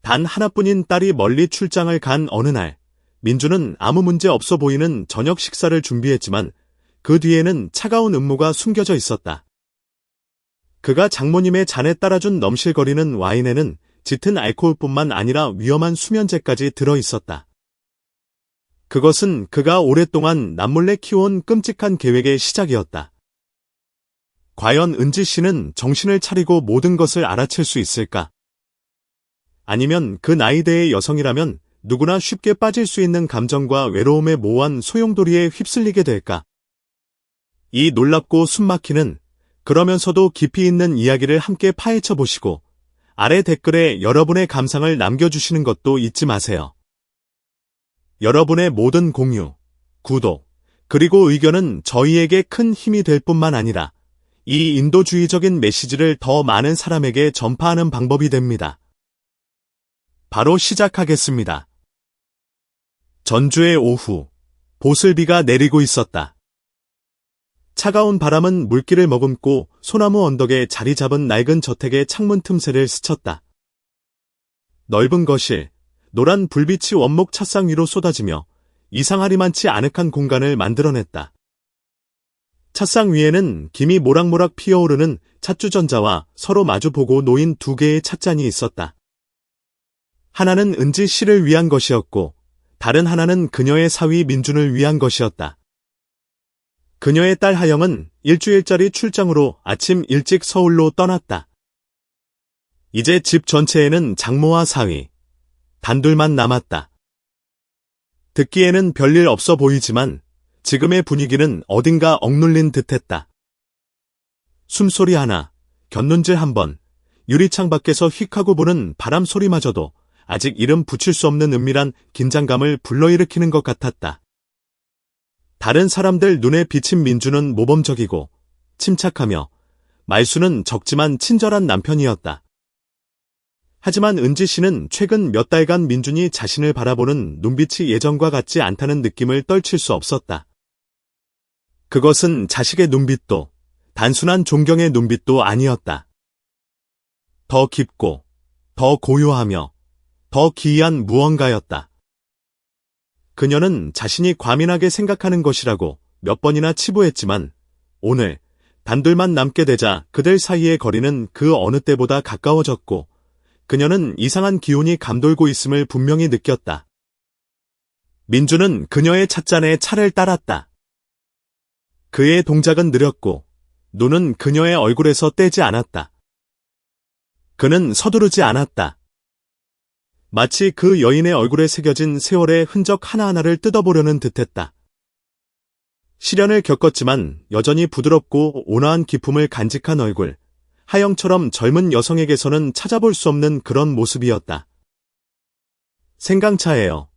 단 하나뿐인 딸이 멀리 출장을 간 어느 날, 민주는 아무 문제 없어 보이는 저녁 식사를 준비했지만 그 뒤에는 차가운 음모가 숨겨져 있었다. 그가 장모님의 잔에 따라준 넘실거리는 와인에는 짙은 알코올뿐만 아니라 위험한 수면제까지 들어 있었다. 그것은 그가 오랫동안 남몰래 키워온 끔찍한 계획의 시작이었다. 과연 은지 씨는 정신을 차리고 모든 것을 알아챌 수 있을까? 아니면 그 나이대의 여성이라면 누구나 쉽게 빠질 수 있는 감정과 외로움에 모호한 소용돌이에 휩쓸리게 될까? 이 놀랍고 숨막히는 그러면서도 깊이 있는 이야기를 함께 파헤쳐 보시고 아래 댓글에 여러분의 감상을 남겨주시는 것도 잊지 마세요. 여러분의 모든 공유, 구독, 그리고 의견은 저희에게 큰 힘이 될 뿐만 아니라 이 인도주의적인 메시지를 더 많은 사람에게 전파하는 방법이 됩니다. 바로 시작하겠습니다. 전주의 오후, 보슬비가 내리고 있었다. 차가운 바람은 물기를 머금고 소나무 언덕에 자리 잡은 낡은 저택의 창문 틈새를 스쳤다. 넓은 거실, 노란 불빛이 원목 찻상 위로 쏟아지며 이상하리만치 아늑한 공간을 만들어냈다. 찻상 위에는 김이 모락모락 피어오르는 찻주전자와 서로 마주보고 놓인 두 개의 찻잔이 있었다. 하나는 은지 씨를 위한 것이었고 다른 하나는 그녀의 사위 민준을 위한 것이었다. 그녀의 딸 하영은 일주일짜리 출장으로 아침 일찍 서울로 떠났다. 이제 집 전체에는 장모와 사위, 단둘만 남았다. 듣기에는 별일 없어 보이지만 지금의 분위기는 어딘가 억눌린 듯했다. 숨소리 하나, 곁눈질 한 번, 유리창 밖에서 휙 하고 부는 바람 소리마저도 아직 이름 붙일 수 없는 은밀한 긴장감을 불러일으키는 것 같았다. 다른 사람들 눈에 비친 민주는 모범적이고 침착하며 말수는 적지만 친절한 남편이었다. 하지만 은지 씨는 최근 몇 달간 민준이 자신을 바라보는 눈빛이 예전과 같지 않다는 느낌을 떨칠 수 없었다. 그것은 자식의 눈빛도 단순한 존경의 눈빛도 아니었다. 더 깊고 더 고요하며 더 기이한 무언가였다. 그녀는 자신이 과민하게 생각하는 것이라고 몇 번이나 치부했지만 오늘 단둘만 남게 되자 그들 사이의 거리는 그 어느 때보다 가까워졌고 그녀는 이상한 기운이 감돌고 있음을 분명히 느꼈다. 민주는 그녀의 찻잔에 차를 따랐다. 그의 동작은 느렸고 눈은 그녀의 얼굴에서 떼지 않았다. 그는 서두르지 않았다. 마치 그 여인의 얼굴에 새겨진 세월의 흔적 하나하나를 뜯어보려는 듯했다. 시련을 겪었지만 여전히 부드럽고 온화한 기품을 간직한 얼굴, 하영처럼 젊은 여성에게서는 찾아볼 수 없는 그런 모습이었다. 생강차예요.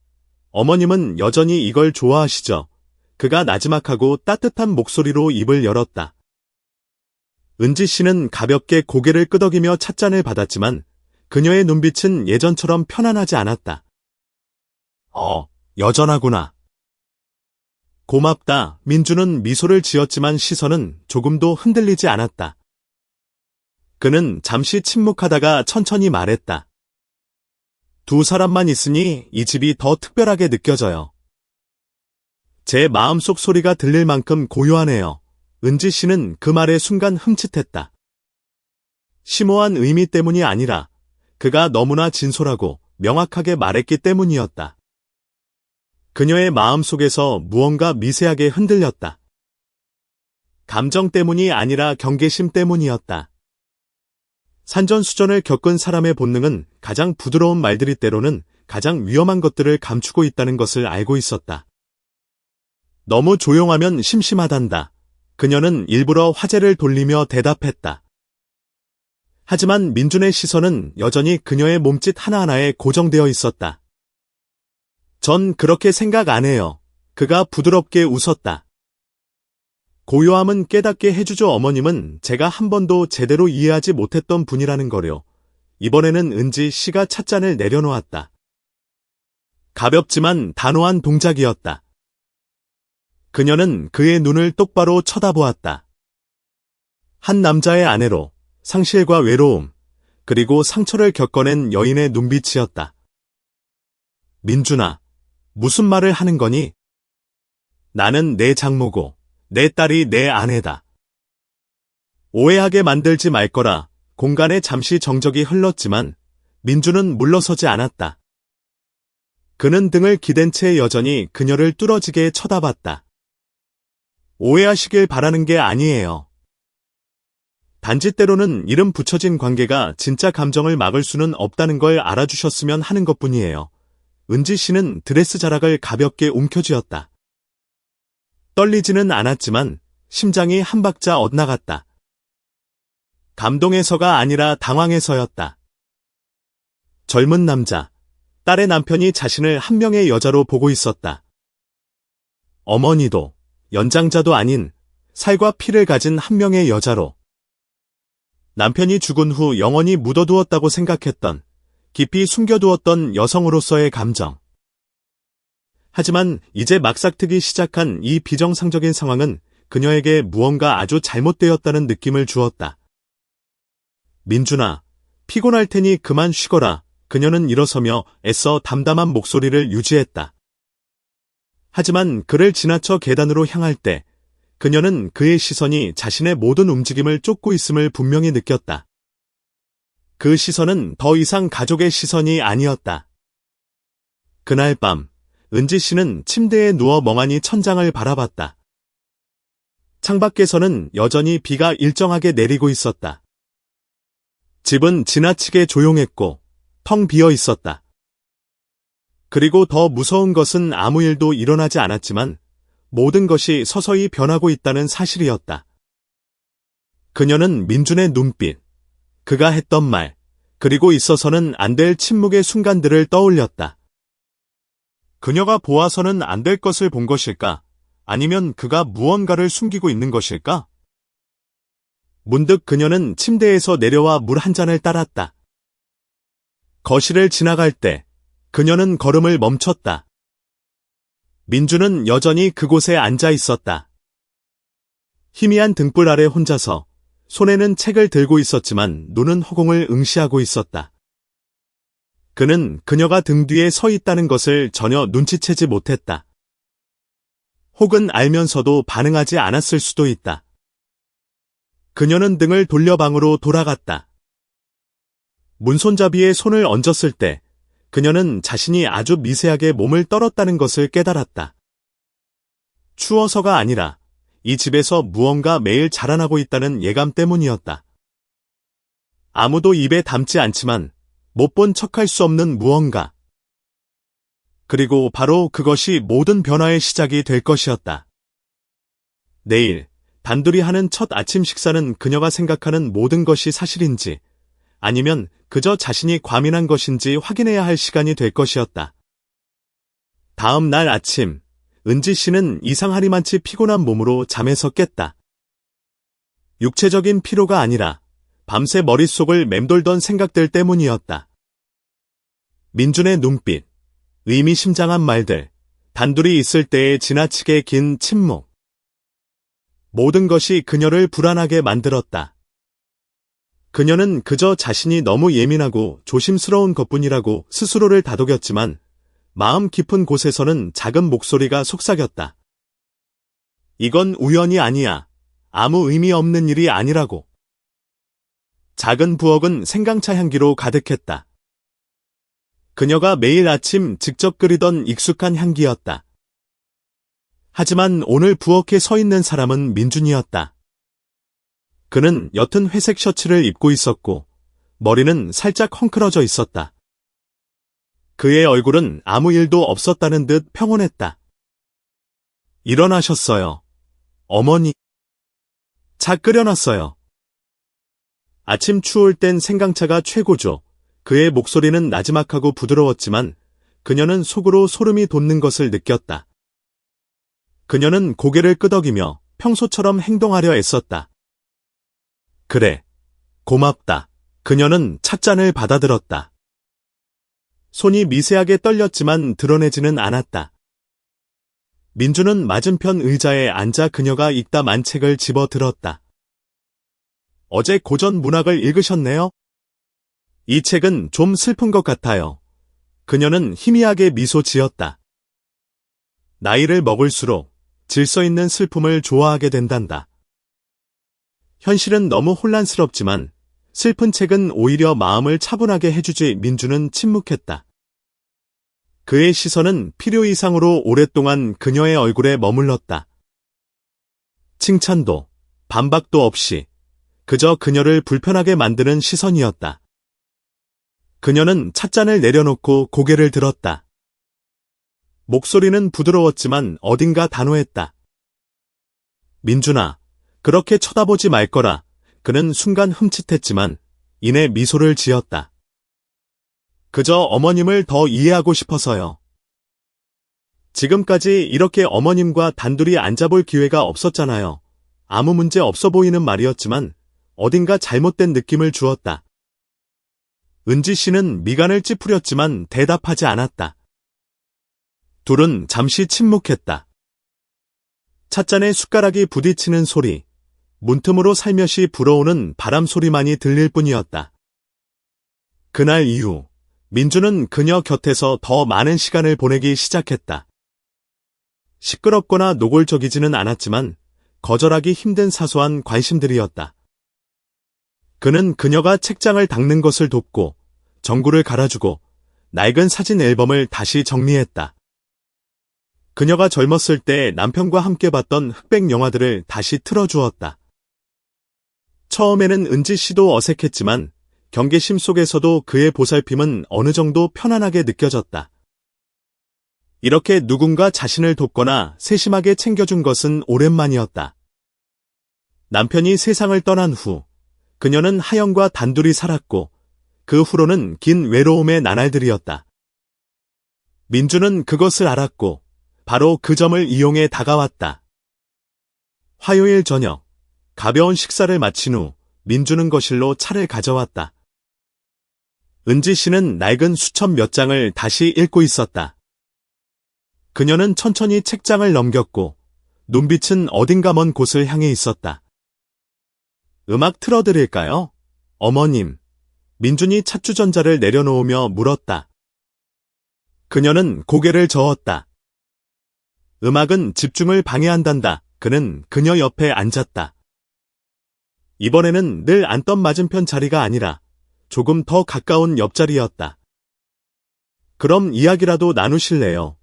어머님은 여전히 이걸 좋아하시죠? 그가 나지막하고 따뜻한 목소리로 입을 열었다. 은지 씨는 가볍게 고개를 끄덕이며 찻잔을 받았지만 그녀의 눈빛은 예전처럼 편안하지 않았다. 여전하구나. 고맙다. 민주는 미소를 지었지만 시선은 조금도 흔들리지 않았다. 그는 잠시 침묵하다가 천천히 말했다. 두 사람만 있으니 이 집이 더 특별하게 느껴져요. 제 마음속 소리가 들릴 만큼 고요하네요. 은지 씨는 그 말에 순간 흠칫했다. 심오한 의미 때문이 아니라 그가 너무나 진솔하고 명확하게 말했기 때문이었다. 그녀의 마음속에서 무언가 미세하게 흔들렸다. 감정 때문이 아니라 경계심 때문이었다. 산전수전을 겪은 사람의 본능은 가장 부드러운 말들이 때로는 가장 위험한 것들을 감추고 있다는 것을 알고 있었다. 너무 조용하면 심심하단다. 그녀는 일부러 화제를 돌리며 대답했다. 하지만 민준의 시선은 여전히 그녀의 몸짓 하나하나에 고정되어 있었다. 전 그렇게 생각 안 해요. 그가 부드럽게 웃었다. 고요함은 깨닫게 해주죠. 어머님은 제가 한 번도 제대로 이해하지 못했던 분이라는 거요. 이번에는 은지 씨가 찻잔을 내려놓았다. 가볍지만 단호한 동작이었다. 그녀는 그의 눈을 똑바로 쳐다보았다. 한 남자의 아내로 상실과 외로움, 그리고 상처를 겪어낸 여인의 눈빛이었다. 민준아, 무슨 말을 하는 거니? 나는 내 장모고 내 딸이 내 아내다. 오해하게 만들지 말 거라. 공간에 잠시 정적이 흘렀지만 민주는 물러서지 않았다. 그는 등을 기댄 채 여전히 그녀를 뚫어지게 쳐다봤다. 오해하시길 바라는 게 아니에요. 단지 때로는 이름 붙여진 관계가 진짜 감정을 막을 수는 없다는 걸 알아주셨으면 하는 것뿐이에요. 은지 씨는 드레스 자락을 가볍게 움켜쥐었다. 떨리지는 않았지만 심장이 한 박자 엇나갔다. 감동해서가 아니라 당황해서였다. 젊은 남자, 딸의 남편이 자신을 한 명의 여자로 보고 있었다. 어머니도, 연장자도 아닌 살과 피를 가진 한 명의 여자로. 남편이 죽은 후 영원히 묻어두었다고 생각했던, 깊이 숨겨두었던 여성으로서의 감정. 하지만 이제 막삭트기 시작한 이 비정상적인 상황은 그녀에게 무언가 아주 잘못되었다는 느낌을 주었다. 민준아, 피곤할 테니 그만 쉬거라. 그녀는 일어서며 애써 담담한 목소리를 유지했다. 하지만 그를 지나쳐 계단으로 향할 때 그녀는 그의 시선이 자신의 모든 움직임을 쫓고 있음을 분명히 느꼈다. 그 시선은 더 이상 가족의 시선이 아니었다. 그날 밤, 은지 씨는 침대에 누워 멍하니 천장을 바라봤다. 창밖에서는 여전히 비가 일정하게 내리고 있었다. 집은 지나치게 조용했고 텅 비어 있었다. 그리고 더 무서운 것은 아무 일도 일어나지 않았지만 모든 것이 서서히 변하고 있다는 사실이었다. 그녀는 민준의 눈빛, 그가 했던 말, 그리고 있어서는 안 될 침묵의 순간들을 떠올렸다. 그녀가 보아서는 안 될 것을 본 것일까? 아니면 그가 무언가를 숨기고 있는 것일까? 문득 그녀는 침대에서 내려와 물 한 잔을 따랐다. 거실을 지나갈 때 그녀는 걸음을 멈췄다. 민주는 여전히 그곳에 앉아 있었다. 희미한 등불 아래 혼자서 손에는 책을 들고 있었지만 눈은 허공을 응시하고 있었다. 그는 그녀가 등 뒤에 서 있다는 것을 전혀 눈치채지 못했다. 혹은 알면서도 반응하지 않았을 수도 있다. 그녀는 등을 돌려 방으로 돌아갔다. 문손잡이에 손을 얹었을 때 그녀는 자신이 아주 미세하게 몸을 떨었다는 것을 깨달았다. 추워서가 아니라 이 집에서 무언가 매일 자라나고 있다는 예감 때문이었다. 아무도 입에 담지 않지만 못 본 척할 수 없는 무언가. 그리고 바로 그것이 모든 변화의 시작이 될 것이었다. 내일 단둘이 하는 첫 아침 식사는 그녀가 생각하는 모든 것이 사실인지 아니면 그저 자신이 과민한 것인지 확인해야 할 시간이 될 것이었다. 다음 날 아침, 은지 씨는 이상하리만치 피곤한 몸으로 잠에서 깼다. 육체적인 피로가 아니라 밤새 머릿속을 맴돌던 생각들 때문이었다. 민준의 눈빛, 의미심장한 말들, 단둘이 있을 때의 지나치게 긴 침묵. 모든 것이 그녀를 불안하게 만들었다. 그녀는 그저 자신이 너무 예민하고 조심스러운 것뿐이라고 스스로를 다독였지만 마음 깊은 곳에서는 작은 목소리가 속삭였다. 이건 우연이 아니야. 아무 의미 없는 일이 아니라고. 작은 부엌은 생강차 향기로 가득했다. 그녀가 매일 아침 직접 끓이던 익숙한 향기였다. 하지만 오늘 부엌에 서 있는 사람은 민준이었다. 그는 옅은 회색 셔츠를 입고 있었고 머리는 살짝 헝클어져 있었다. 그의 얼굴은 아무 일도 없었다는 듯 평온했다. 일어나셨어요. 어머니. 차 끓여놨어요. 아침 추울 땐 생강차가 최고죠. 그의 목소리는 나지막하고 부드러웠지만 그녀는 속으로 소름이 돋는 것을 느꼈다. 그녀는 고개를 끄덕이며 평소처럼 행동하려 애썼다. 그래, 고맙다. 그녀는 찻잔을 받아들었다. 손이 미세하게 떨렸지만 드러내지는 않았다. 민주는 맞은편 의자에 앉아 그녀가 읽다 만 책을 집어 들었다. 어제 고전 문학을 읽으셨네요? 이 책은 좀 슬픈 것 같아요. 그녀는 희미하게 미소 지었다. 나이를 먹을수록 질서 있는 슬픔을 좋아하게 된단다. 현실은 너무 혼란스럽지만 슬픈 책은 오히려 마음을 차분하게 해주지. 민주는 침묵했다. 그의 시선은 필요 이상으로 오랫동안 그녀의 얼굴에 머물렀다. 칭찬도 반박도 없이 그저 그녀를 불편하게 만드는 시선이었다. 그녀는 찻잔을 내려놓고 고개를 들었다. 목소리는 부드러웠지만 어딘가 단호했다. 민준아, 그렇게 쳐다보지 말 거라. 그는 순간 흠칫했지만 이내 미소를 지었다. 그저 어머님을 더 이해하고 싶어서요. 지금까지 이렇게 어머님과 단둘이 앉아볼 기회가 없었잖아요. 아무 문제 없어 보이는 말이었지만 어딘가 잘못된 느낌을 주었다. 은지 씨는 미간을 찌푸렸지만 대답하지 않았다. 둘은 잠시 침묵했다. 찻잔에 숟가락이 부딪히는 소리, 문틈으로 살며시 불어오는 바람 소리만이 들릴 뿐이었다. 그날 이후 민주는 그녀 곁에서 더 많은 시간을 보내기 시작했다. 시끄럽거나 노골적이지는 않았지만 거절하기 힘든 사소한 관심들이었다. 그는 그녀가 책장을 닦는 것을 돕고 전구를 갈아주고 낡은 사진 앨범을 다시 정리했다. 그녀가 젊었을 때 남편과 함께 봤던 흑백 영화들을 다시 틀어주었다. 처음에는 은지 씨도 어색했지만 경계심 속에서도 그의 보살핌은 어느 정도 편안하게 느껴졌다. 이렇게 누군가 자신을 돕거나 세심하게 챙겨준 것은 오랜만이었다. 남편이 세상을 떠난 후 그녀는 하영과 단둘이 살았고 그 후로는 긴 외로움의 나날들이었다. 민주는 그것을 알았고 바로 그 점을 이용해 다가왔다. 화요일 저녁, 가벼운 식사를 마친 후 민주는 거실로 차를 가져왔다. 은지 씨는 낡은 수첩 몇 장을 다시 읽고 있었다. 그녀는 천천히 책장을 넘겼고 눈빛은 어딘가 먼 곳을 향해 있었다. 음악 틀어드릴까요? 어머님. 민준이 찻주전자를 내려놓으며 물었다. 그녀는 고개를 저었다. 음악은 집중을 방해한단다. 그는 그녀 옆에 앉았다. 이번에는 늘 앉던 맞은편 자리가 아니라 조금 더 가까운 옆자리였다. 그럼 이야기라도 나누실래요?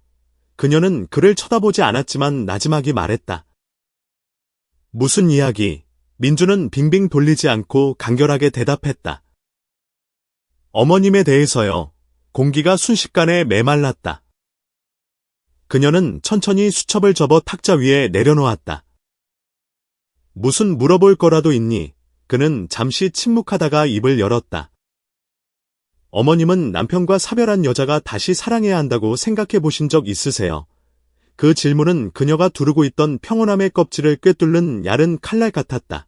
그녀는 그를 쳐다보지 않았지만 나지막이 말했다. 무슨 이야기? 민주는 빙빙 돌리지 않고 간결하게 대답했다. 어머님에 대해서요. 공기가 순식간에 메말랐다. 그녀는 천천히 수첩을 접어 탁자 위에 내려놓았다. 무슨 물어볼 거라도 있니? 그는 잠시 침묵하다가 입을 열었다. 어머님은 남편과 사별한 여자가 다시 사랑해야 한다고 생각해 보신 적 있으세요? 그 질문은 그녀가 두르고 있던 평온함의 껍질을 꿰뚫는 얇은 칼날 같았다.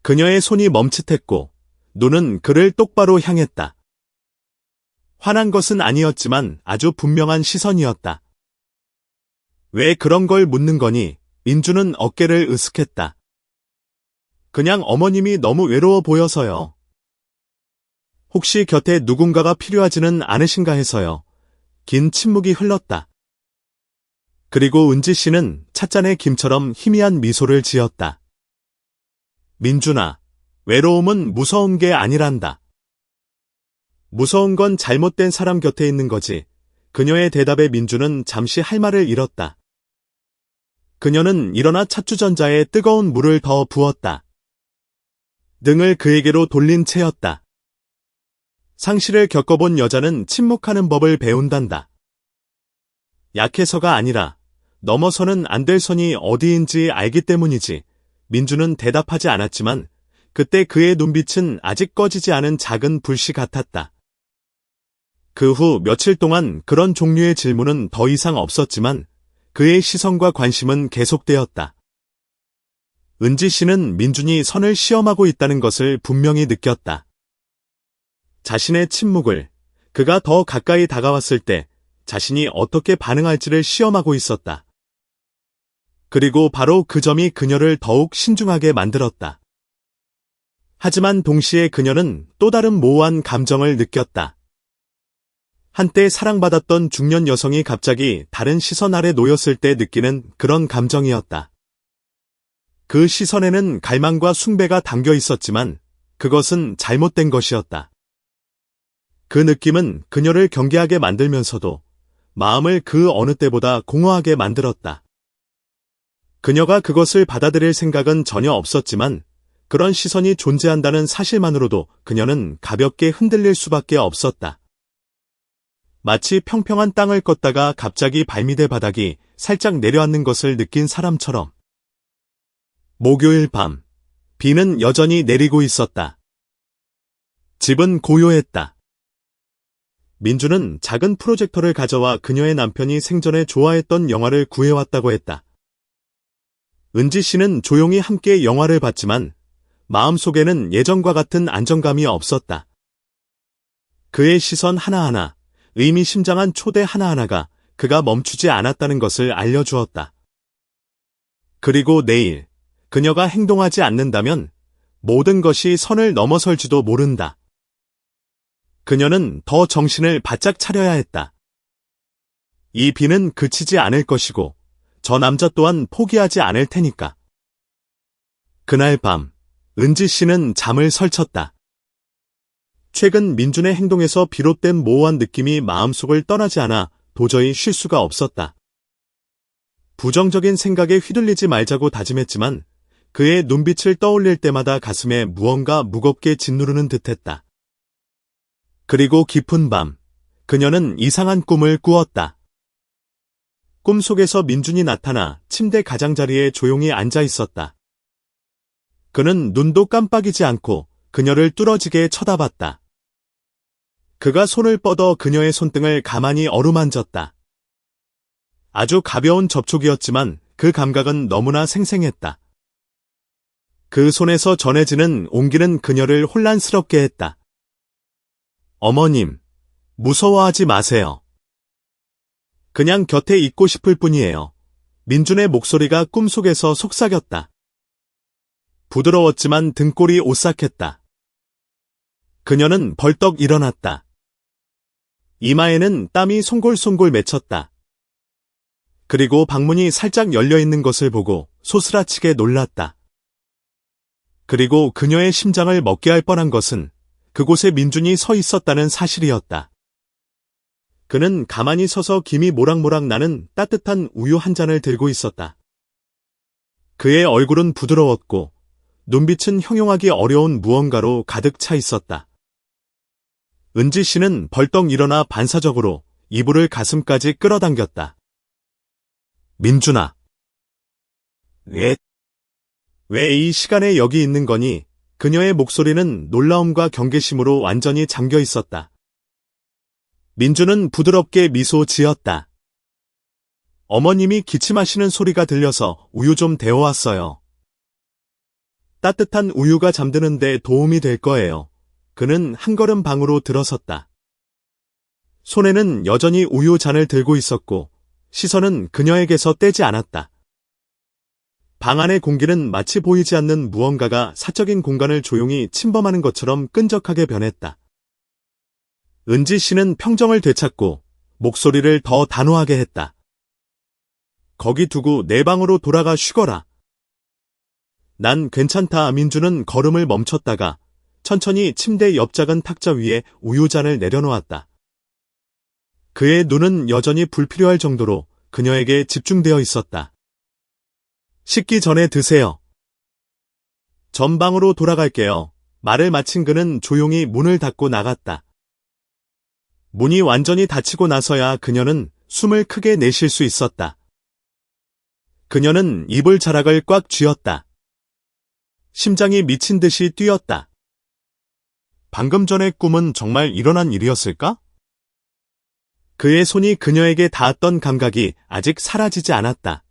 그녀의 손이 멈칫했고 눈은 그를 똑바로 향했다. 화난 것은 아니었지만 아주 분명한 시선이었다. 왜 그런 걸 묻는 거니? 민주는 어깨를 으쓱했다. 그냥 어머님이 너무 외로워 보여서요. 혹시 곁에 누군가가 필요하지는 않으신가 해서요. 긴 침묵이 흘렀다. 그리고 은지 씨는 찻잔에 김처럼 희미한 미소를 지었다. 민준아, 외로움은 무서운 게 아니란다. 무서운 건 잘못된 사람 곁에 있는 거지. 그녀의 대답에 민주는 잠시 할 말을 잃었다. 그녀는 일어나 찻주전자에 뜨거운 물을 더 부었다. 등을 그에게로 돌린 채였다. 상실을 겪어본 여자는 침묵하는 법을 배운단다. 약해서가 아니라 넘어서는 안 될 선이 어디인지 알기 때문이지. 민주는 대답하지 않았지만 그때 그의 눈빛은 아직 꺼지지 않은 작은 불씨 같았다. 그 후 며칠 동안 그런 종류의 질문은 더 이상 없었지만 그의 시선과 관심은 계속되었다. 은지 씨는 민준이 선을 시험하고 있다는 것을 분명히 느꼈다. 자신의 침묵을, 그가 더 가까이 다가왔을 때 자신이 어떻게 반응할지를 시험하고 있었다. 그리고 바로 그 점이 그녀를 더욱 신중하게 만들었다. 하지만 동시에 그녀는 또 다른 모호한 감정을 느꼈다. 한때 사랑받았던 중년 여성이 갑자기 다른 시선 아래 놓였을 때 느끼는 그런 감정이었다. 그 시선에는 갈망과 숭배가 담겨 있었지만 그것은 잘못된 것이었다. 그 느낌은 그녀를 경계하게 만들면서도 마음을 그 어느 때보다 공허하게 만들었다. 그녀가 그것을 받아들일 생각은 전혀 없었지만 그런 시선이 존재한다는 사실만으로도 그녀는 가볍게 흔들릴 수밖에 없었다. 마치 평평한 땅을 걷다가 갑자기 발밑의 바닥이 살짝 내려앉는 것을 느낀 사람처럼. 목요일 밤, 비는 여전히 내리고 있었다. 집은 고요했다. 민주는 작은 프로젝터를 가져와 그녀의 남편이 생전에 좋아했던 영화를 구해왔다고 했다. 은지 씨는 조용히 함께 영화를 봤지만 마음속에는 예전과 같은 안정감이 없었다. 그의 시선 하나하나, 의미심장한 초대 하나하나가 그가 멈추지 않았다는 것을 알려주었다. 그리고 내일, 그녀가 행동하지 않는다면 모든 것이 선을 넘어설지도 모른다. 그녀는 더 정신을 바짝 차려야 했다. 이 비는 그치지 않을 것이고 저 남자 또한 포기하지 않을 테니까. 그날 밤, 은지 씨는 잠을 설쳤다. 최근 민준의 행동에서 비롯된 모호한 느낌이 마음속을 떠나지 않아 도저히 쉴 수가 없었다. 부정적인 생각에 휘둘리지 말자고 다짐했지만 그의 눈빛을 떠올릴 때마다 가슴에 무언가 무겁게 짓누르는 듯했다. 그리고 깊은 밤, 그녀는 이상한 꿈을 꾸었다. 꿈속에서 민준이 나타나 침대 가장자리에 조용히 앉아 있었다. 그는 눈도 깜빡이지 않고 그녀를 뚫어지게 쳐다봤다. 그가 손을 뻗어 그녀의 손등을 가만히 어루만졌다. 아주 가벼운 접촉이었지만 그 감각은 너무나 생생했다. 그 손에서 전해지는 온기는 그녀를 혼란스럽게 했다. 어머님, 무서워하지 마세요. 그냥 곁에 있고 싶을 뿐이에요. 민준의 목소리가 꿈속에서 속삭였다. 부드러웠지만 등골이 오싹했다. 그녀는 벌떡 일어났다. 이마에는 땀이 송골송골 맺혔다. 그리고 방문이 살짝 열려있는 것을 보고 소스라치게 놀랐다. 그리고 그녀의 심장을 먹게 할 뻔한 것은 그곳에 민준이 서 있었다는 사실이었다. 그는 가만히 서서 김이 모락모락 나는 따뜻한 우유 한 잔을 들고 있었다. 그의 얼굴은 부드러웠고 눈빛은 형용하기 어려운 무언가로 가득 차 있었다. 은지 씨는 벌떡 일어나 반사적으로 이불을 가슴까지 끌어당겼다. 민준아. 왜 이 시간에 여기 있는 거니? 그녀의 목소리는 놀라움과 경계심으로 완전히 잠겨 있었다. 민준은 부드럽게 미소 지었다. 어머님이 기침하시는 소리가 들려서 우유 좀 데워왔어요. 따뜻한 우유가 잠드는데 도움이 될 거예요. 그는 한 걸음 방으로 들어섰다. 손에는 여전히 우유 잔을 들고 있었고 시선은 그녀에게서 떼지 않았다. 방 안의 공기는 마치 보이지 않는 무언가가 사적인 공간을 조용히 침범하는 것처럼 끈적하게 변했다. 은지 씨는 평정을 되찾고 목소리를 더 단호하게 했다. 거기 두고 내 방으로 돌아가 쉬거라. 난 괜찮다. 민주는 걸음을 멈췄다가 천천히 침대 옆 작은 탁자 위에 우유잔을 내려놓았다. 그의 눈은 여전히 불필요할 정도로 그녀에게 집중되어 있었다. 식기 전에 드세요. 전방으로 돌아갈게요. 말을 마친 그는 조용히 문을 닫고 나갔다. 문이 완전히 닫히고 나서야 그녀는 숨을 크게 내쉴 수 있었다. 그녀는 이불 자락을 꽉 쥐었다. 심장이 미친 듯이 뛰었다. 방금 전의 꿈은 정말 일어난 일이었을까? 그의 손이 그녀에게 닿았던 감각이 아직 사라지지 않았다.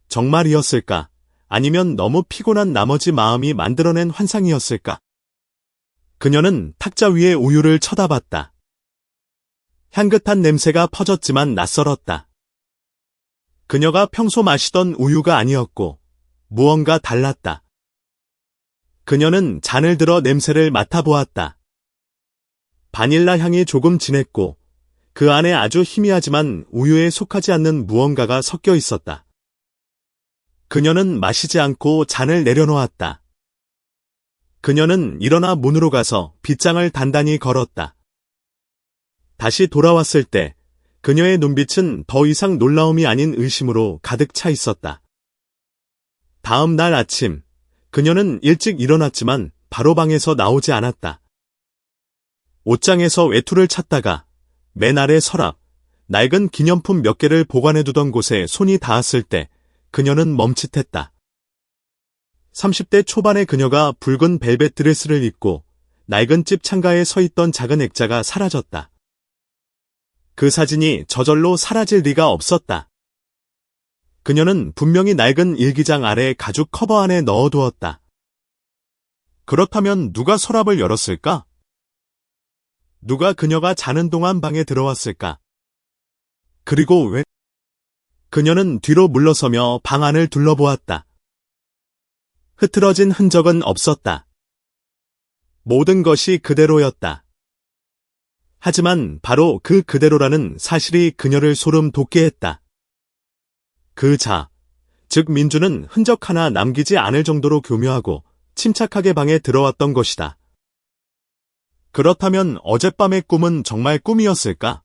정말이었을까? 아니면 너무 피곤한 나머지 마음이 만들어낸 환상이었을까? 그녀는 탁자 위의 우유를 쳐다봤다. 향긋한 냄새가 퍼졌지만 낯설었다. 그녀가 평소 마시던 우유가 아니었고 무언가 달랐다. 그녀는 잔을 들어 냄새를 맡아보았다. 바닐라 향이 조금 진했고 그 안에 아주 희미하지만 우유에 속하지 않는 무언가가 섞여 있었다. 그녀는 마시지 않고 잔을 내려놓았다. 그녀는 일어나 문으로 가서 빗장을 단단히 걸었다. 다시 돌아왔을 때 그녀의 눈빛은 더 이상 놀라움이 아닌 의심으로 가득 차 있었다. 다음 날 아침, 그녀는 일찍 일어났지만 바로 방에서 나오지 않았다. 옷장에서 외투를 찾다가 맨 아래 서랍, 낡은 기념품 몇 개를 보관해두던 곳에 손이 닿았을 때 그녀는 멈칫했다. 30대 초반의 그녀가 붉은 벨벳 드레스를 입고 낡은 집 창가에 서 있던 작은 액자가 사라졌다. 그 사진이 저절로 사라질 리가 없었다. 그녀는 분명히 낡은 일기장 아래 가죽 커버 안에 넣어두었다. 그렇다면 누가 서랍을 열었을까? 누가 그녀가 자는 동안 방에 들어왔을까? 그리고 왜? 그녀는 뒤로 물러서며 방 안을 둘러보았다. 흐트러진 흔적은 없었다. 모든 것이 그대로였다. 하지만 바로 그 그대로라는 사실이 그녀를 소름 돋게 했다. 그 자, 즉 민주는 흔적 하나 남기지 않을 정도로 교묘하고 침착하게 방에 들어왔던 것이다. 그렇다면 어젯밤의 꿈은 정말 꿈이었을까?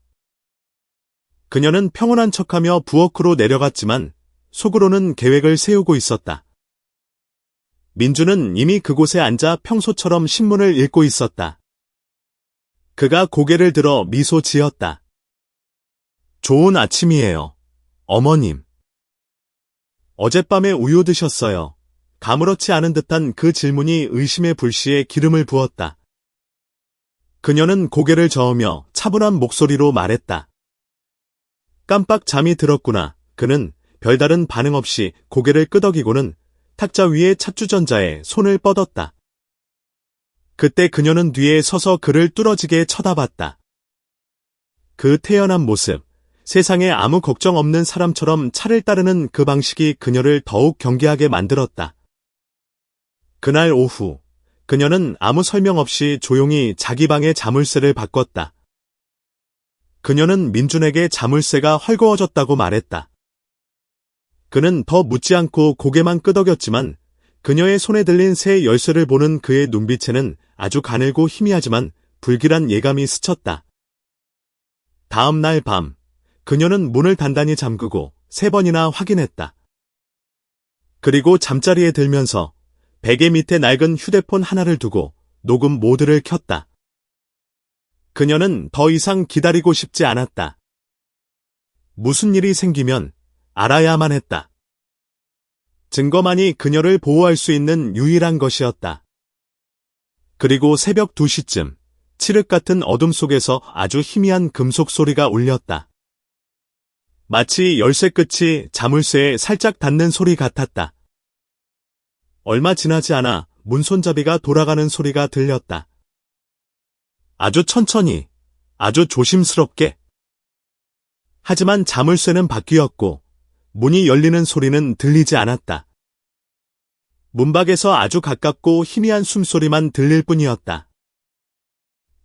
그녀는 평온한 척하며 부엌으로 내려갔지만 속으로는 계획을 세우고 있었다. 민주는 이미 그곳에 앉아 평소처럼 신문을 읽고 있었다. 그가 고개를 들어 미소 지었다. 좋은 아침이에요, 어머님. 어젯밤에 우유 드셨어요. 가무렇지 않은 듯한 그 질문이 의심의 불씨에 기름을 부었다. 그녀는 고개를 저으며 차분한 목소리로 말했다. 깜빡 잠이 들었구나. 그는 별다른 반응 없이 고개를 끄덕이고는 탁자 위의 찻주전자에 손을 뻗었다. 그때 그녀는 뒤에 서서 그를 뚫어지게 쳐다봤다. 그 태연한 모습, 세상에 아무 걱정 없는 사람처럼 차를 따르는 그 방식이 그녀를 더욱 경계하게 만들었다. 그날 오후, 그녀는 아무 설명 없이 조용히 자기 방의 자물쇠를 바꿨다. 그녀는 민준에게 자물쇠가 헐거워졌다고 말했다. 그는 더 묻지 않고 고개만 끄덕였지만 그녀의 손에 들린 새 열쇠를 보는 그의 눈빛에는 아주 가늘고 희미하지만 불길한 예감이 스쳤다. 다음 날 밤, 그녀는 문을 단단히 잠그고 3번이나 확인했다. 그리고 잠자리에 들면서 베개 밑에 낡은 휴대폰 하나를 두고 녹음 모드를 켰다. 그녀는 더 이상 기다리고 싶지 않았다. 무슨 일이 생기면 알아야만 했다. 증거만이 그녀를 보호할 수 있는 유일한 것이었다. 그리고 새벽 2시쯤 칠흑 같은 어둠 속에서 아주 희미한 금속 소리가 울렸다. 마치 열쇠 끝이 자물쇠에 살짝 닿는 소리 같았다. 얼마 지나지 않아 문손잡이가 돌아가는 소리가 들렸다. 아주 천천히, 아주 조심스럽게. 하지만 자물쇠는 바뀌었고 문이 열리는 소리는 들리지 않았다. 문밖에서 아주 가깝고 희미한 숨소리만 들릴 뿐이었다.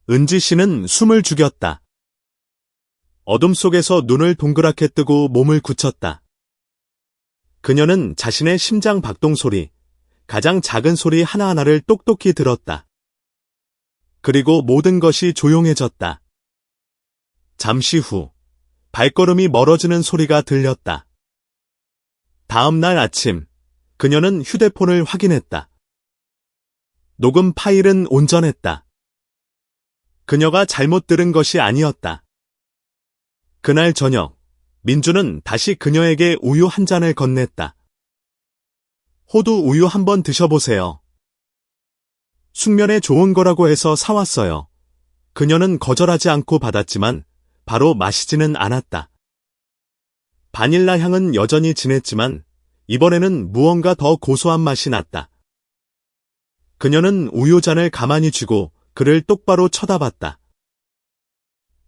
은지 씨는 숨을 죽였다. 어둠 속에서 눈을 동그랗게 뜨고 몸을 굳혔다. 그녀는 자신의 심장 박동 소리, 가장 작은 소리 하나하나를 똑똑히 들었다. 그리고 모든 것이 조용해졌다. 잠시 후 발걸음이 멀어지는 소리가 들렸다. 다음 날 아침, 그녀는 휴대폰을 확인했다. 녹음 파일은 온전했다. 그녀가 잘못 들은 것이 아니었다. 그날 저녁, 민주는 다시 그녀에게 우유 한 잔을 건넸다. 호두 우유 한번 드셔보세요. 숙면에 좋은 거라고 해서 사왔어요. 그녀는 거절하지 않고 받았지만 바로 마시지는 않았다. 바닐라 향은 여전히 진했지만 이번에는 무언가 더 고소한 맛이 났다. 그녀는 우유잔을 가만히 쥐고 그를 똑바로 쳐다봤다.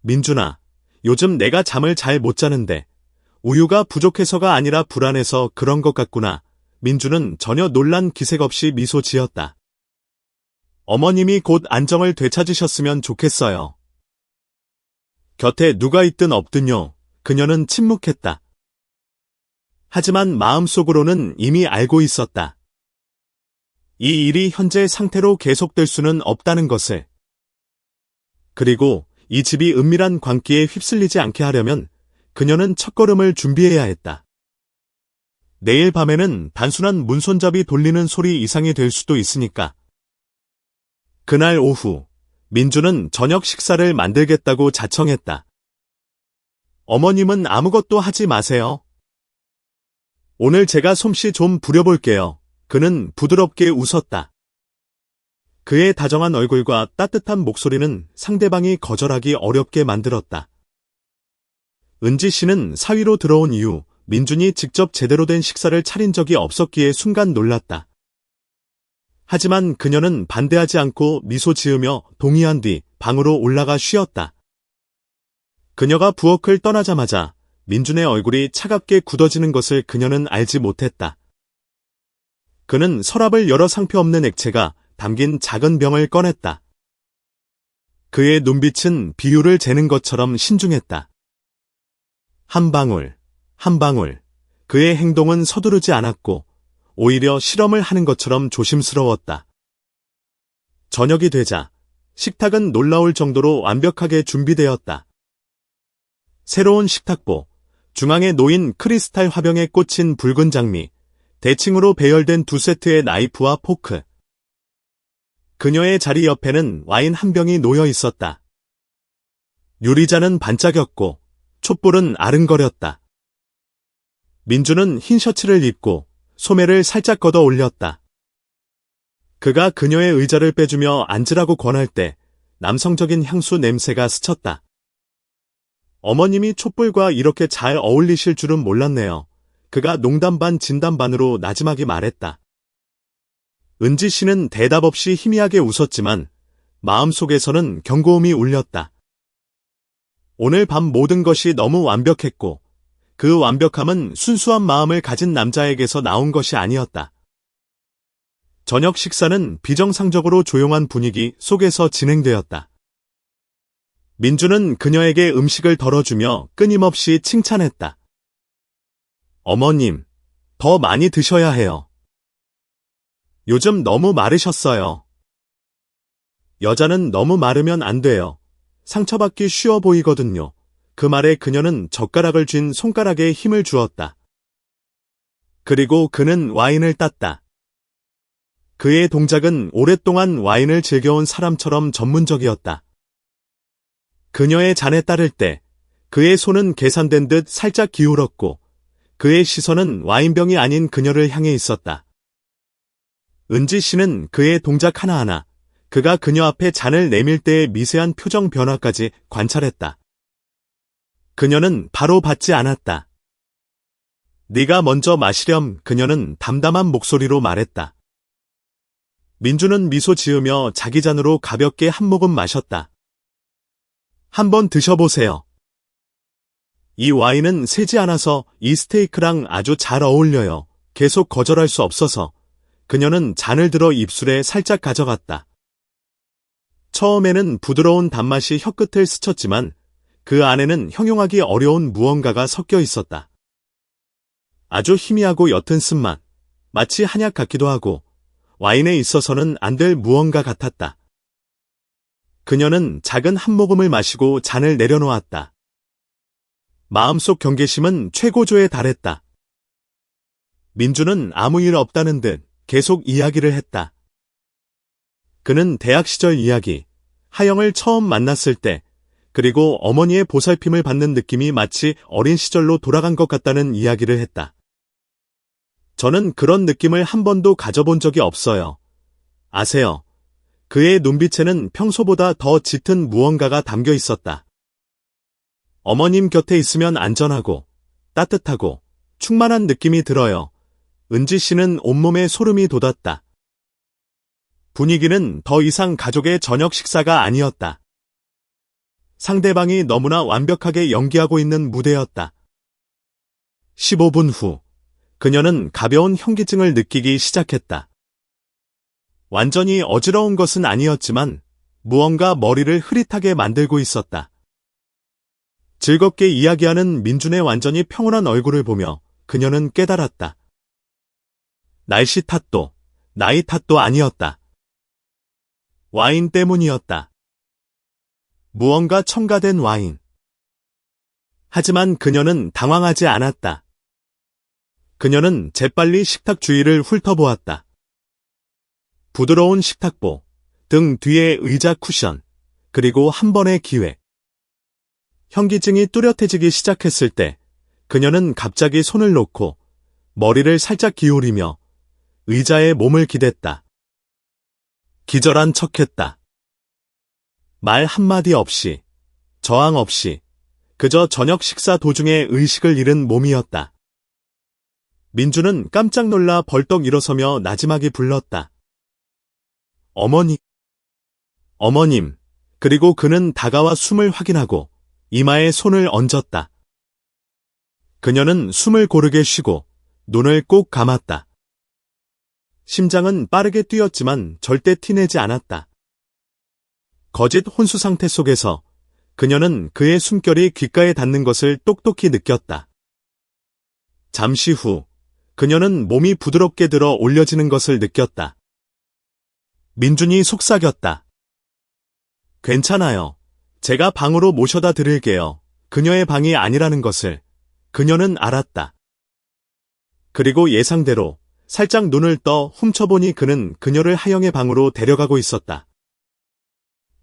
민준아, 요즘 내가 잠을 잘 못 자는데 우유가 부족해서가 아니라 불안해서 그런 것 같구나. 민주는 전혀 놀란 기색 없이 미소 지었다. 어머님이 곧 안정을 되찾으셨으면 좋겠어요. 곁에 누가 있든 없든요. 그녀는 침묵했다. 하지만 마음속으로는 이미 알고 있었다. 이 일이 현재 상태로 계속될 수는 없다는 것을. 그리고 이 집이 은밀한 광기에 휩쓸리지 않게 하려면 그녀는 첫걸음을 준비해야 했다. 내일 밤에는 단순한 문손잡이 돌리는 소리 이상이 될 수도 있으니까. 그날 오후, 민주는 저녁 식사를 만들겠다고 자청했다. 어머님은 아무것도 하지 마세요. 오늘 제가 솜씨 좀 부려볼게요. 그는 부드럽게 웃었다. 그의 다정한 얼굴과 따뜻한 목소리는 상대방이 거절하기 어렵게 만들었다. 은지 씨는 사위로 들어온 이후 민준이 직접 제대로 된 식사를 차린 적이 없었기에 순간 놀랐다. 하지만 그녀는 반대하지 않고 미소 지으며 동의한 뒤 방으로 올라가 쉬었다. 그녀가 부엌을 떠나자마자 민준의 얼굴이 차갑게 굳어지는 것을 그녀는 알지 못했다. 그는 서랍을 열어 상표 없는 액체가 담긴 작은 병을 꺼냈다. 그의 눈빛은 비율을 재는 것처럼 신중했다. 한 방울, 한 방울. 그의 행동은 서두르지 않았고 오히려 실험을 하는 것처럼 조심스러웠다. 저녁이 되자 식탁은 놀라울 정도로 완벽하게 준비되었다. 새로운 식탁보, 중앙에 놓인 크리스탈 화병에 꽂힌 붉은 장미, 대칭으로 배열된 두 세트의 나이프와 포크. 그녀의 자리 옆에는 와인 한 병이 놓여 있었다. 유리잔은 반짝였고 촛불은 아른거렸다. 민주는 흰 셔츠를 입고 소매를 살짝 걷어 올렸다. 그가 그녀의 의자를 빼주며 앉으라고 권할 때 남성적인 향수 냄새가 스쳤다. 어머님이 촛불과 이렇게 잘 어울리실 줄은 몰랐네요. 그가 농담 반 진담 반으로 나지막이 말했다. 은지 씨는 대답 없이 희미하게 웃었지만 마음속에서는 경고음이 울렸다. 오늘 밤 모든 것이 너무 완벽했고 그 완벽함은 순수한 마음을 가진 남자에게서 나온 것이 아니었다. 저녁 식사는 비정상적으로 조용한 분위기 속에서 진행되었다. 민주는 그녀에게 음식을 덜어주며 끊임없이 칭찬했다. 어머님, 더 많이 드셔야 해요. 요즘 너무 마르셨어요. 여자는 너무 마르면 안 돼요. 상처받기 쉬워 보이거든요. 그 말에 그녀는 젓가락을 쥔 손가락에 힘을 주었다. 그리고 그는 와인을 땄다. 그의 동작은 오랫동안 와인을 즐겨온 사람처럼 전문적이었다. 그녀의 잔에 따를 때 그의 손은 계산된 듯 살짝 기울었고 그의 시선은 와인병이 아닌 그녀를 향해 있었다. 은지 씨는 그의 동작 하나하나, 그가 그녀 앞에 잔을 내밀 때의 미세한 표정 변화까지 관찰했다. 그녀는 바로 받지 않았다. 네가 먼저 마시렴. 그녀는 담담한 목소리로 말했다. 민주는 미소 지으며 자기 잔으로 가볍게 한 모금 마셨다. 한번 드셔보세요. 이 와인은 세지 않아서 이 스테이크랑 아주 잘 어울려요. 계속 거절할 수 없어서 그녀는 잔을 들어 입술에 살짝 가져갔다. 처음에는 부드러운 단맛이 혀끝을 스쳤지만 그 안에는 형용하기 어려운 무언가가 섞여 있었다. 아주 희미하고 옅은 쓴맛, 마치 한약 같기도 하고 와인에 있어서는 안 될 무언가 같았다. 그녀는 작은 한 모금을 마시고 잔을 내려놓았다. 마음속 경계심은 최고조에 달했다. 민주는 아무 일 없다는 듯 계속 이야기를 했다. 그는 대학 시절 이야기, 하영을 처음 만났을 때, 그리고 어머니의 보살핌을 받는 느낌이 마치 어린 시절로 돌아간 것 같다는 이야기를 했다. 저는 그런 느낌을 한 번도 가져본 적이 없어요. 아세요? 그의 눈빛에는 평소보다 더 짙은 무언가가 담겨 있었다. 어머님 곁에 있으면 안전하고 따뜻하고 충만한 느낌이 들어요. 은지 씨는 온몸에 소름이 돋았다. 분위기는 더 이상 가족의 저녁 식사가 아니었다. 상대방이 너무나 완벽하게 연기하고 있는 무대였다. 15분 후, 그녀는 가벼운 현기증을 느끼기 시작했다. 완전히 어지러운 것은 아니었지만 무언가 머리를 흐릿하게 만들고 있었다. 즐겁게 이야기하는 민준의 완전히 평온한 얼굴을 보며 그녀는 깨달았다. 날씨 탓도 나이 탓도 아니었다. 와인 때문이었다. 무언가 첨가된 와인. 하지만 그녀는 당황하지 않았다. 그녀는 재빨리 식탁 주위를 훑어보았다. 부드러운 식탁보, 등 뒤에 의자 쿠션, 그리고 한 번의 기회. 현기증이 뚜렷해지기 시작했을 때 그녀는 갑자기 손을 놓고 머리를 살짝 기울이며 의자에 몸을 기댔다. 기절한 척했다. 말 한마디 없이, 저항 없이, 그저 저녁 식사 도중에 의식을 잃은 몸이었다. 민주는 깜짝 놀라 벌떡 일어서며 나지막이 불렀다. 어머니. 어머님. 그리고 그는 다가와 숨을 확인하고 이마에 손을 얹었다. 그녀는 숨을 고르게 쉬고 눈을 꼭 감았다. 심장은 빠르게 뛰었지만 절대 티내지 않았다. 거짓 혼수 상태 속에서 그녀는 그의 숨결이 귓가에 닿는 것을 똑똑히 느꼈다. 잠시 후 그녀는 몸이 부드럽게 들어 올려지는 것을 느꼈다. 민준이 속삭였다. 괜찮아요. 제가 방으로 모셔다 드릴게요. 그녀의 방이 아니라는 것을 그녀는 알았다. 그리고 예상대로 살짝 눈을 떠 훔쳐보니 그는 그녀를 하영의 방으로 데려가고 있었다.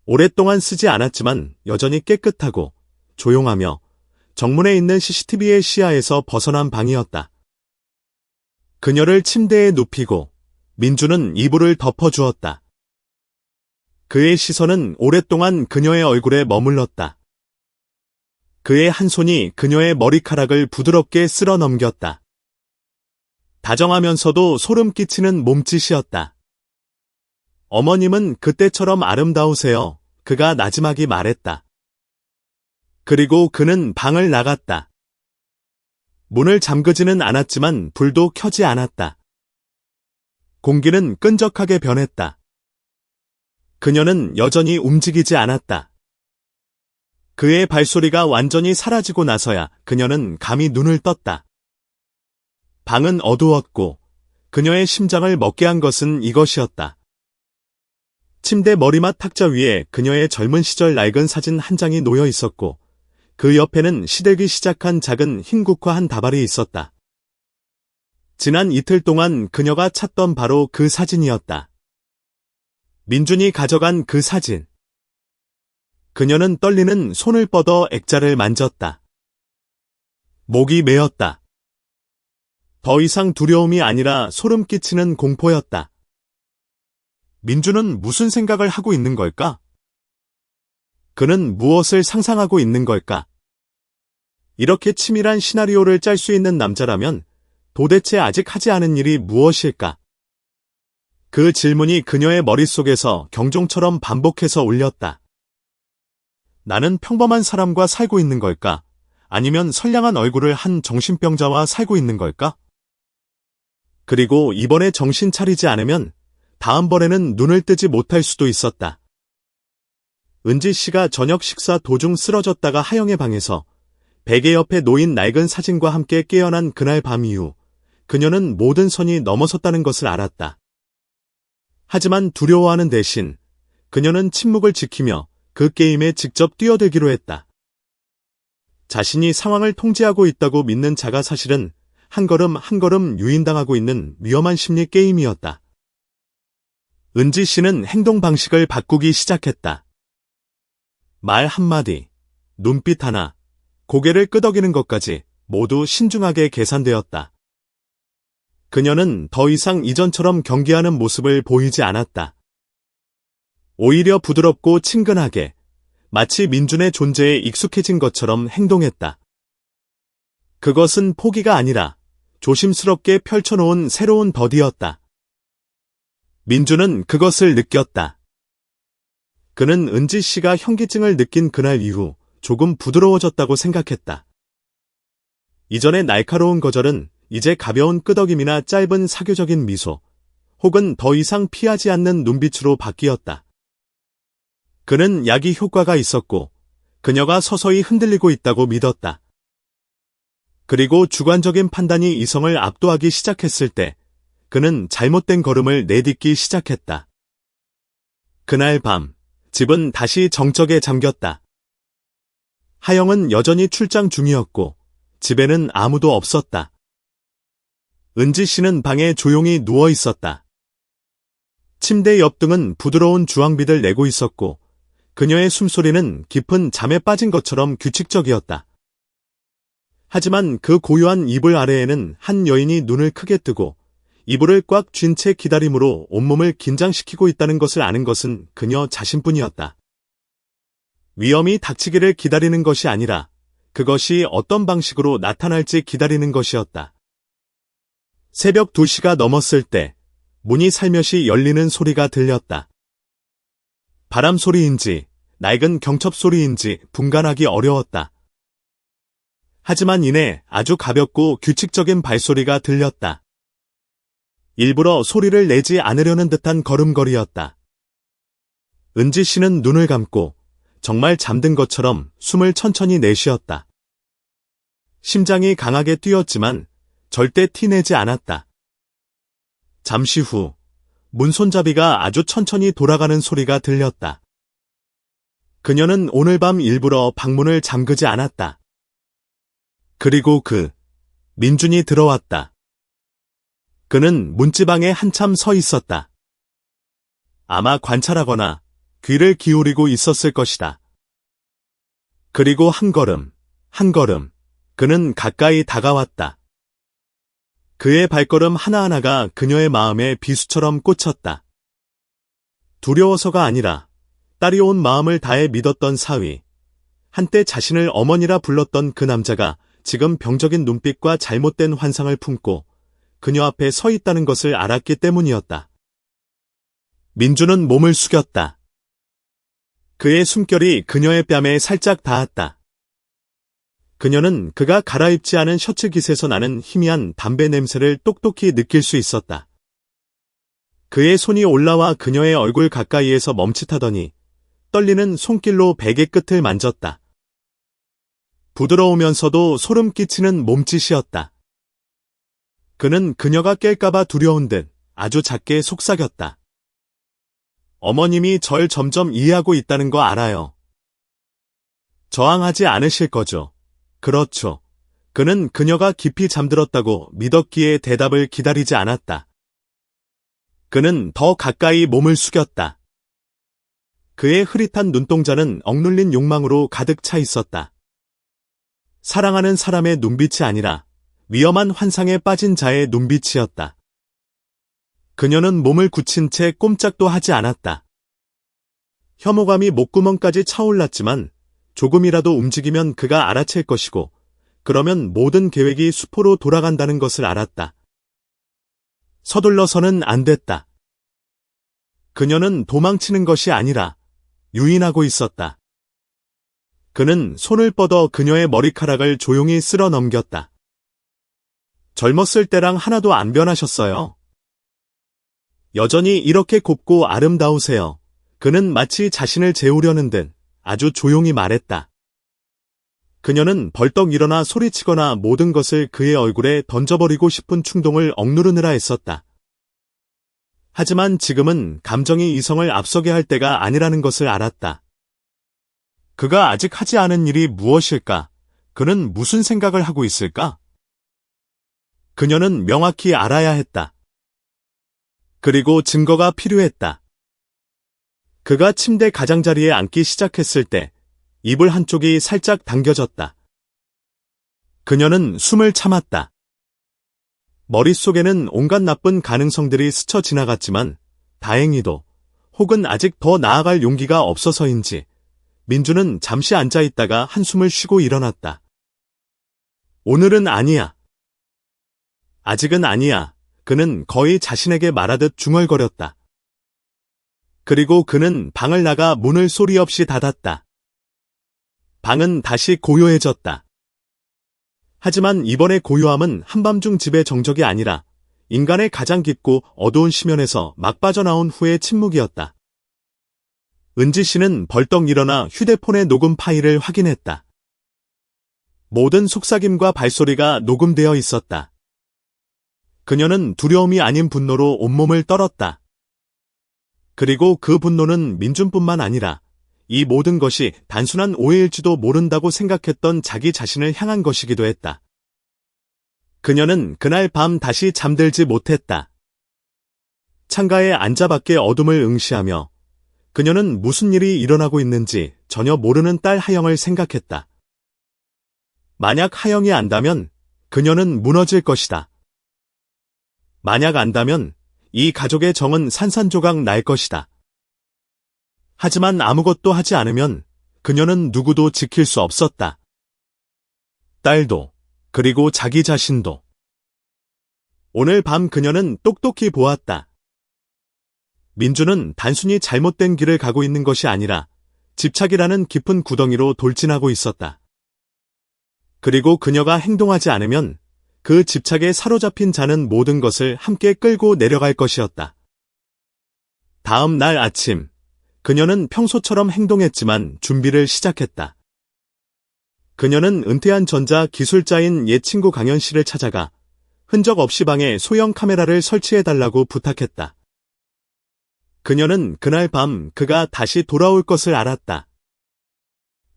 오랫동안 쓰지 않았지만 여전히 깨끗하고 조용하며 정문에 있는 CCTV의 시야에서 벗어난 방이었다. 그녀를 침대에 눕히고 민주는 이불을 덮어주었다. 그의 시선은 오랫동안 그녀의 얼굴에 머물렀다. 그의 한 손이 그녀의 머리카락을 부드럽게 쓸어 넘겼다. 다정하면서도 소름 끼치는 몸짓이었다. 어머님은 그때처럼 아름다우세요. 그가 나지막이 말했다. 그리고 그는 방을 나갔다. 문을 잠그지는 않았지만 불도 켜지 않았다. 공기는 끈적하게 변했다. 그녀는 여전히 움직이지 않았다. 그의 발소리가 완전히 사라지고 나서야 그녀는 감히 눈을 떴다. 방은 어두웠고 그녀의 심장을 먹게 한 것은 이것이었다. 침대 머리맡 탁자 위에 그녀의 젊은 시절 낡은 사진 한 장이 놓여 있었고 그 옆에는 시들기 시작한 작은 흰 국화 한 다발이 있었다. 지난 이틀 동안 그녀가 찾던 바로 그 사진이었다. 민준이 가져간 그 사진. 그녀는 떨리는 손을 뻗어 액자를 만졌다. 목이 메었다. 더 이상 두려움이 아니라 소름 끼치는 공포였다. 민주는 무슨 생각을 하고 있는 걸까? 그는 무엇을 상상하고 있는 걸까? 이렇게 치밀한 시나리오를 짤 수 있는 남자라면 도대체 아직 하지 않은 일이 무엇일까? 그 질문이 그녀의 머릿속에서 경종처럼 반복해서 울렸다. 나는 평범한 사람과 살고 있는 걸까? 아니면 선량한 얼굴을 한 정신병자와 살고 있는 걸까? 그리고 이번에 정신 차리지 않으면 다음번에는 눈을 뜨지 못할 수도 있었다. 은지 씨가 저녁 식사 도중 쓰러졌다가 하영의 방에서 베개 옆에 놓인 낡은 사진과 함께 깨어난 그날 밤 이후 그녀는 모든 선이 넘어섰다는 것을 알았다. 하지만 두려워하는 대신 그녀는 침묵을 지키며 그 게임에 직접 뛰어들기로 했다. 자신이 상황을 통제하고 있다고 믿는 자가 사실은 한 걸음 한 걸음 유인당하고 있는 위험한 심리 게임이었다. 은지 씨는 행동 방식을 바꾸기 시작했다. 말 한마디, 눈빛 하나, 고개를 끄덕이는 것까지 모두 신중하게 계산되었다. 그녀는 더 이상 이전처럼 경계하는 모습을 보이지 않았다. 오히려 부드럽고 친근하게, 마치 민준의 존재에 익숙해진 것처럼 행동했다. 그것은 포기가 아니라 조심스럽게 펼쳐놓은 새로운 덫이었다. 민준은 그것을 느꼈다. 그는 은지 씨가 현기증을 느낀 그날 이후 조금 부드러워졌다고 생각했다. 이전의 날카로운 거절은 이제 가벼운 끄덕임이나 짧은 사교적인 미소, 혹은 더 이상 피하지 않는 눈빛으로 바뀌었다. 그는 약이 효과가 있었고 그녀가 서서히 흔들리고 있다고 믿었다. 그리고 주관적인 판단이 이성을 압도하기 시작했을 때 그는 잘못된 걸음을 내딛기 시작했다. 그날 밤, 집은 다시 정적에 잠겼다. 하영은 여전히 출장 중이었고 집에는 아무도 없었다. 은지 씨는 방에 조용히 누워 있었다. 침대 옆등은 부드러운 주황빛을 내고 있었고 그녀의 숨소리는 깊은 잠에 빠진 것처럼 규칙적이었다. 하지만 그 고요한 이불 아래에는 한 여인이 눈을 크게 뜨고 이불을 꽉 쥔 채 기다림으로 온몸을 긴장시키고 있다는 것을 아는 것은 그녀 자신뿐이었다. 위험이 닥치기를 기다리는 것이 아니라 그것이 어떤 방식으로 나타날지 기다리는 것이었다. 새벽 2시가 넘었을 때 문이 살며시 열리는 소리가 들렸다. 바람 소리인지 낡은 경첩 소리인지 분간하기 어려웠다. 하지만 이내 아주 가볍고 규칙적인 발소리가 들렸다. 일부러 소리를 내지 않으려는 듯한 걸음걸이였다. 은지 씨는 눈을 감고 정말 잠든 것처럼 숨을 천천히 내쉬었다. 심장이 강하게 뛰었지만 절대 티내지 않았다. 잠시 후 문 손잡이가 아주 천천히 돌아가는 소리가 들렸다. 그녀는 오늘 밤 일부러 방문을 잠그지 않았다. 그리고 민준이 들어왔다. 그는 문지방에 한참 서 있었다. 아마 관찰하거나 귀를 기울이고 있었을 것이다. 그리고 한 걸음, 그는 가까이 다가왔다. 그의 발걸음 하나하나가 그녀의 마음에 비수처럼 꽂혔다. 두려워서가 아니라 딸이 온 마음을 다해 믿었던 사위, 한때 자신을 어머니라 불렀던 그 남자가 지금 병적인 눈빛과 잘못된 환상을 품고 그녀 앞에 서 있다는 것을 알았기 때문이었다. 민주는 몸을 숙였다. 그의 숨결이 그녀의 뺨에 살짝 닿았다. 그녀는 그가 갈아입지 않은 셔츠 깃에서 나는 희미한 담배 냄새를 똑똑히 느낄 수 있었다. 그의 손이 올라와 그녀의 얼굴 가까이에서 멈칫하더니 떨리는 손길로 베개 끝을 만졌다. 부드러우면서도 소름 끼치는 몸짓이었다. 그는 그녀가 깰까봐 두려운 듯 아주 작게 속삭였다. 어머님이 절 점점 이해하고 있다는 거 알아요. 저항하지 않으실 거죠? 그렇죠. 그는 그녀가 깊이 잠들었다고 믿었기에 대답을 기다리지 않았다. 그는 더 가까이 몸을 숙였다. 그의 흐릿한 눈동자는 억눌린 욕망으로 가득 차 있었다. 사랑하는 사람의 눈빛이 아니라 위험한 환상에 빠진 자의 눈빛이었다. 그녀는 몸을 굳힌 채 꼼짝도 하지 않았다. 혐오감이 목구멍까지 차올랐지만 조금이라도 움직이면 그가 알아챌 것이고 그러면 모든 계획이 수포로 돌아간다는 것을 알았다. 서둘러서는 안 됐다. 그녀는 도망치는 것이 아니라 유인하고 있었다. 그는 손을 뻗어 그녀의 머리카락을 조용히 쓸어 넘겼다. 젊었을 때랑 하나도 안 변하셨어요. 여전히 이렇게 곱고 아름다우세요. 그는 마치 자신을 재우려는 듯 아주 조용히 말했다. 그녀는 벌떡 일어나 소리치거나 모든 것을 그의 얼굴에 던져버리고 싶은 충동을 억누르느라 했었다. 하지만 지금은 감정이 이성을 앞서게 할 때가 아니라는 것을 알았다. 그가 아직 하지 않은 일이 무엇일까? 그는 무슨 생각을 하고 있을까? 그녀는 명확히 알아야 했다. 그리고 증거가 필요했다. 그가 침대 가장자리에 앉기 시작했을 때 이불 한쪽이 살짝 당겨졌다. 그녀는 숨을 참았다. 머릿속에는 온갖 나쁜 가능성들이 스쳐 지나갔지만 다행히도 혹은 아직 더 나아갈 용기가 없어서인지 민주는 잠시 앉아있다가 한숨을 쉬고 일어났다. 오늘은 아니야. 아직은 아니야. 그는 거의 자신에게 말하듯 중얼거렸다. 그리고 그는 방을 나가 문을 소리 없이 닫았다. 방은 다시 고요해졌다. 하지만 이번의 고요함은 한밤중 집의 정적이 아니라 인간의 가장 깊고 어두운 심연에서 막 빠져나온 후의 침묵이었다. 은지 씨는 벌떡 일어나 휴대폰의 녹음 파일을 확인했다. 모든 속삭임과 발소리가 녹음되어 있었다. 그녀는 두려움이 아닌 분노로 온몸을 떨었다. 그리고 그 분노는 민준뿐만 아니라 이 모든 것이 단순한 오해일지도 모른다고 생각했던 자기 자신을 향한 것이기도 했다. 그녀는 그날 밤 다시 잠들지 못했다. 창가에 앉아 밖의 어둠을 응시하며 그녀는 무슨 일이 일어나고 있는지 전혀 모르는 딸 하영을 생각했다. 만약 하영이 안다면 그녀는 무너질 것이다. 만약 안다면 이 가족의 정은 산산조각 날 것이다. 하지만 아무것도 하지 않으면 그녀는 누구도 지킬 수 없었다. 딸도, 그리고 자기 자신도. 오늘 밤 그녀는 똑똑히 보았다. 민주는 단순히 잘못된 길을 가고 있는 것이 아니라 집착이라는 깊은 구덩이로 돌진하고 있었다. 그리고 그녀가 행동하지 않으면 그 집착에 사로잡힌 자는 모든 것을 함께 끌고 내려갈 것이었다. 다음 날 아침, 그녀는 평소처럼 행동했지만 준비를 시작했다. 그녀는 은퇴한 전자 기술자인 옛 친구 강현 씨를 찾아가 흔적 없이 방에 소형 카메라를 설치해달라고 부탁했다. 그녀는 그날 밤 그가 다시 돌아올 것을 알았다.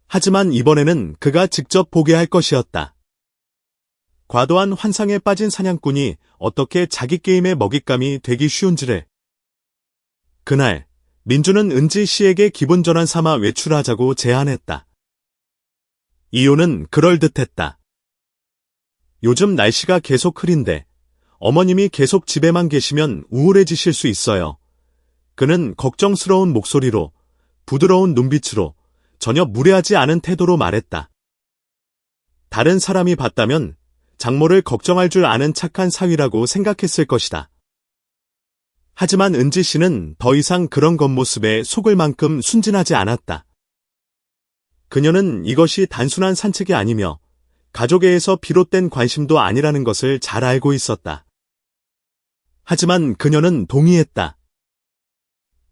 하지만 이번에는 그가 직접 보게 할 것이었다. 과도한 환상에 빠진 사냥꾼이 어떻게 자기 게임의 먹잇감이 되기 쉬운지를. 그날, 민주는 은지 씨에게 기분 전환 삼아 외출하자고 제안했다. 이유는 그럴듯했다. 요즘 날씨가 계속 흐린데 어머님이 계속 집에만 계시면 우울해지실 수 있어요. 그는 걱정스러운 목소리로, 부드러운 눈빛으로, 전혀 무례하지 않은 태도로 말했다. 다른 사람이 봤다면 장모를 걱정할 줄 아는 착한 사위라고 생각했을 것이다. 하지만 은지 씨는 더 이상 그런 겉모습에 속을 만큼 순진하지 않았다. 그녀는 이것이 단순한 산책이 아니며 가족애에서 비롯된 관심도 아니라는 것을 잘 알고 있었다. 하지만 그녀는 동의했다.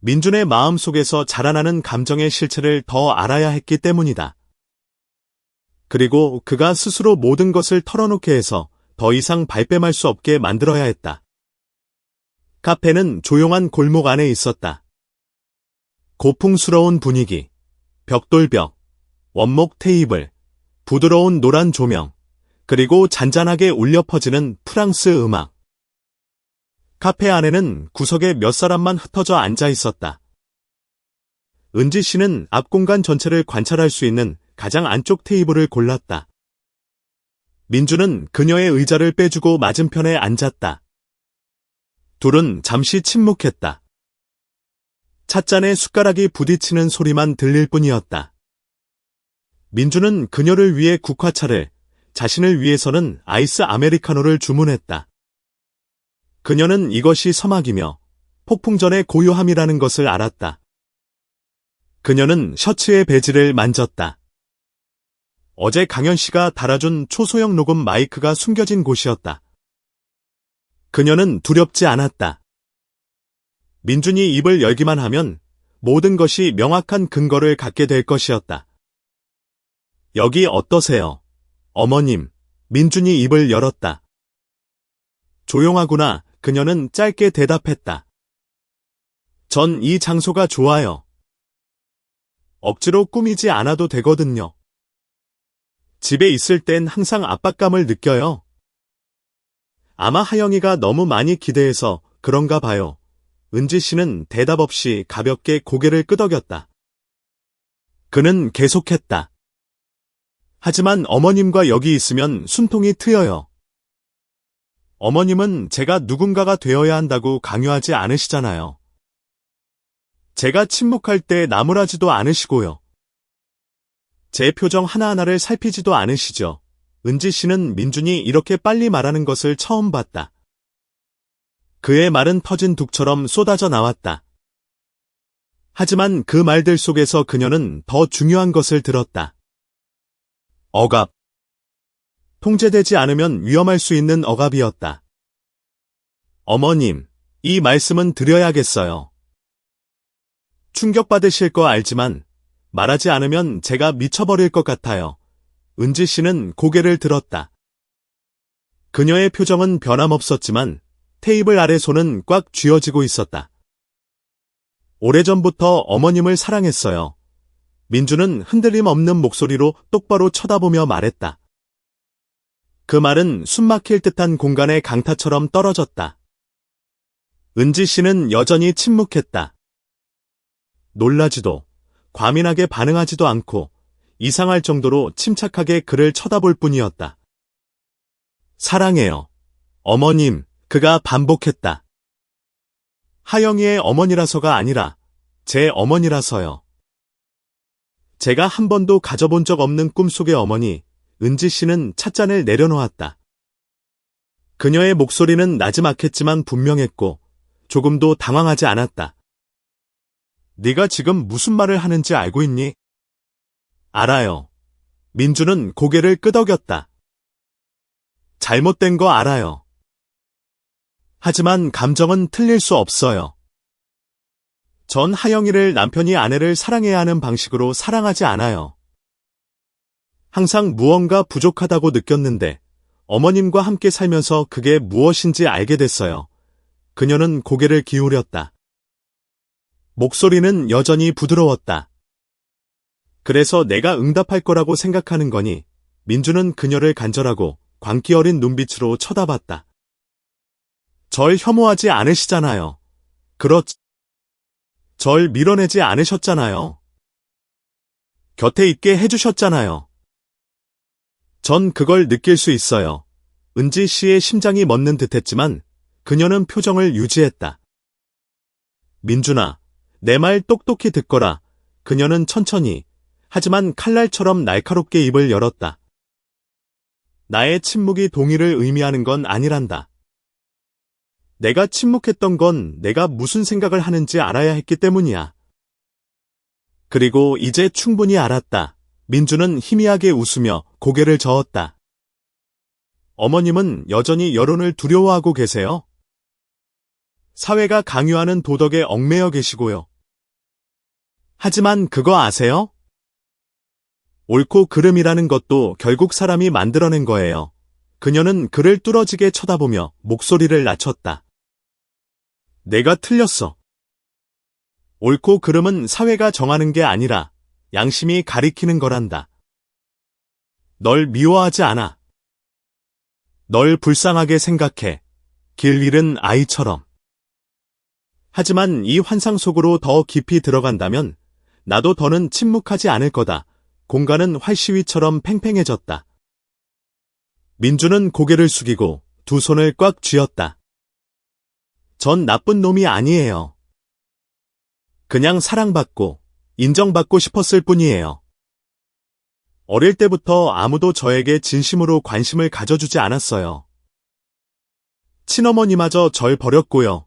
민준의 마음속에서 자라나는 감정의 실체를 더 알아야 했기 때문이다. 그리고 그가 스스로 모든 것을 털어놓게 해서 더 이상 발뺌할 수 없게 만들어야 했다. 카페는 조용한 골목 안에 있었다. 고풍스러운 분위기, 벽돌벽, 원목 테이블, 부드러운 노란 조명, 그리고 잔잔하게 울려 퍼지는 프랑스 음악. 카페 안에는 구석에 몇 사람만 흩어져 앉아 있었다. 은지 씨는 앞 공간 전체를 관찰할 수 있는 가장 안쪽 테이블을 골랐다. 민주는 그녀의 의자를 빼주고 맞은편에 앉았다. 둘은 잠시 침묵했다. 찻잔에 숟가락이 부딪히는 소리만 들릴 뿐이었다. 민주는 그녀를 위해 국화차를, 자신을 위해서는 아이스 아메리카노를 주문했다. 그녀는 이것이 서막이며 폭풍전의 고요함이라는 것을 알았다. 그녀는 셔츠의 배지를 만졌다. 어제 강현 씨가 달아준 초소형 녹음 마이크가 숨겨진 곳이었다. 그녀는 두렵지 않았다. 민준이 입을 열기만 하면 모든 것이 명확한 근거를 갖게 될 것이었다. 여기 어떠세요? 어머님, 민준이 입을 열었다. 조용하구나, 그녀는 짧게 대답했다. 전 이 장소가 좋아요. 억지로 꾸미지 않아도 되거든요. 집에 있을 땐 항상 압박감을 느껴요. 아마 하영이가 너무 많이 기대해서 그런가 봐요. 은지 씨는 대답 없이 가볍게 고개를 끄덕였다. 그는 계속했다. 하지만 어머님과 여기 있으면 숨통이 트여요. 어머님은 제가 누군가가 되어야 한다고 강요하지 않으시잖아요. 제가 침묵할 때 나무라지도 않으시고요. 제 표정 하나하나를 살피지도 않으시죠. 은지 씨는 민준이 이렇게 빨리 말하는 것을 처음 봤다. 그의 말은 터진 둑처럼 쏟아져 나왔다. 하지만 그 말들 속에서 그녀는 더 중요한 것을 들었다. 억압. 통제되지 않으면 위험할 수 있는 억압이었다. 어머님, 이 말씀은 드려야겠어요. 충격받으실 거 알지만 말하지 않으면 제가 미쳐버릴 것 같아요. 은지 씨는 고개를 들었다. 그녀의 표정은 변함없었지만 테이블 아래 손은 꽉 쥐어지고 있었다. 오래전부터 어머님을 사랑했어요. 민주는 흔들림 없는 목소리로 똑바로 쳐다보며 말했다. 그 말은 숨막힐 듯한 공간의 강타처럼 떨어졌다. 은지 씨는 여전히 침묵했다. 놀라지도, 과민하게 반응하지도 않고 이상할 정도로 침착하게 그를 쳐다볼 뿐이었다. 사랑해요. 어머님, 그가 반복했다. 하영이의 어머니라서가 아니라 제 어머니라서요. 제가 한 번도 가져본 적 없는 꿈속의 어머니, 은지 씨는 찻잔을 내려놓았다. 그녀의 목소리는 나지막했지만 분명했고 조금도 당황하지 않았다. 네가 지금 무슨 말을 하는지 알고 있니? 알아요. 민주는 고개를 끄덕였다. 잘못된 거 알아요. 하지만 감정은 틀릴 수 없어요. 전 하영이를 남편이 아내를 사랑해야 하는 방식으로 사랑하지 않아요. 항상 무언가 부족하다고 느꼈는데 어머님과 함께 살면서 그게 무엇인지 알게 됐어요. 그녀는 고개를 기울였다. 목소리는 여전히 부드러웠다. 그래서 내가 응답할 거라고 생각하는 거니? 민주는 그녀를 간절하고 광기 어린 눈빛으로 쳐다봤다. 절 혐오하지 않으시잖아요. 절 밀어내지 않으셨잖아요. 곁에 있게 해주셨잖아요. 전 그걸 느낄 수 있어요. 은지 씨의 심장이 멎는 듯했지만 그녀는 표정을 유지했다. 민준아, 내 말 똑똑히 듣거라. 그녀는 천천히, 하지만 칼날처럼 날카롭게 입을 열었다. 나의 침묵이 동의를 의미하는 건 아니란다. 내가 침묵했던 건 내가 무슨 생각을 하는지 알아야 했기 때문이야. 그리고 이제 충분히 알았다. 민주는 희미하게 웃으며 고개를 저었다. 어머님은 여전히 여론을 두려워하고 계세요? 사회가 강요하는 도덕에 얽매여 계시고요. 하지만 그거 아세요? 옳고 그름이라는 것도 결국 사람이 만들어낸 거예요. 그녀는 그를 뚫어지게 쳐다보며 목소리를 낮췄다. 내가 틀렸어. 옳고 그름은 사회가 정하는 게 아니라 양심이 가리키는 거란다. 널 미워하지 않아. 널 불쌍하게 생각해. 길 잃은 아이처럼. 하지만 이 환상 속으로 더 깊이 들어간다면 나도 더는 침묵하지 않을 거다. 공간은 활시위처럼 팽팽해졌다. 민주는 고개를 숙이고 두 손을 꽉 쥐었다. 전 나쁜 놈이 아니에요. 그냥 사랑받고 인정받고 싶었을 뿐이에요. 어릴 때부터 아무도 저에게 진심으로 관심을 가져주지 않았어요. 친어머니마저 절 버렸고요.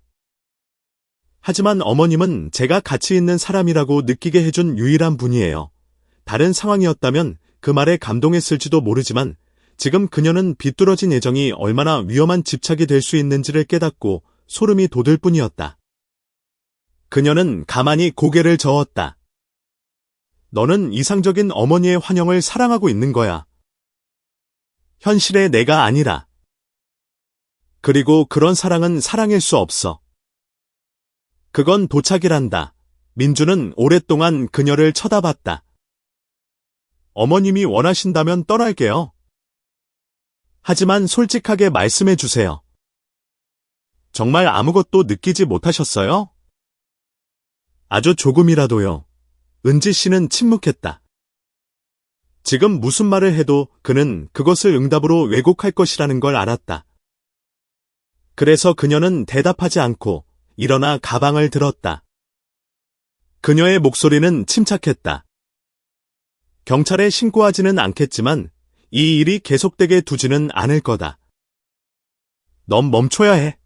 하지만 어머님은 제가 가치 있는 사람이라고 느끼게 해준 유일한 분이에요. 다른 상황이었다면 그 말에 감동했을지도 모르지만 지금 그녀는 비뚤어진 애정이 얼마나 위험한 집착이 될 수 있는지를 깨닫고 소름이 돋을 뿐이었다. 그녀는 가만히 고개를 저었다. 너는 이상적인 어머니의 환영을 사랑하고 있는 거야. 현실의 내가 아니라. 그리고 그런 사랑은 사랑일 수 없어. 그건 도착이란다. 민주는 오랫동안 그녀를 쳐다봤다. 어머님이 원하신다면 떠날게요. 하지만 솔직하게 말씀해 주세요. 정말 아무것도 느끼지 못하셨어요? 아주 조금이라도요. 은지 씨는 침묵했다. 지금 무슨 말을 해도 그는 그것을 응답으로 왜곡할 것이라는 걸 알았다. 그래서 그녀는 대답하지 않고 일어나 가방을 들었다. 그녀의 목소리는 침착했다. 경찰에 신고하지는 않겠지만 이 일이 계속되게 두지는 않을 거다. 넌 멈춰야 해.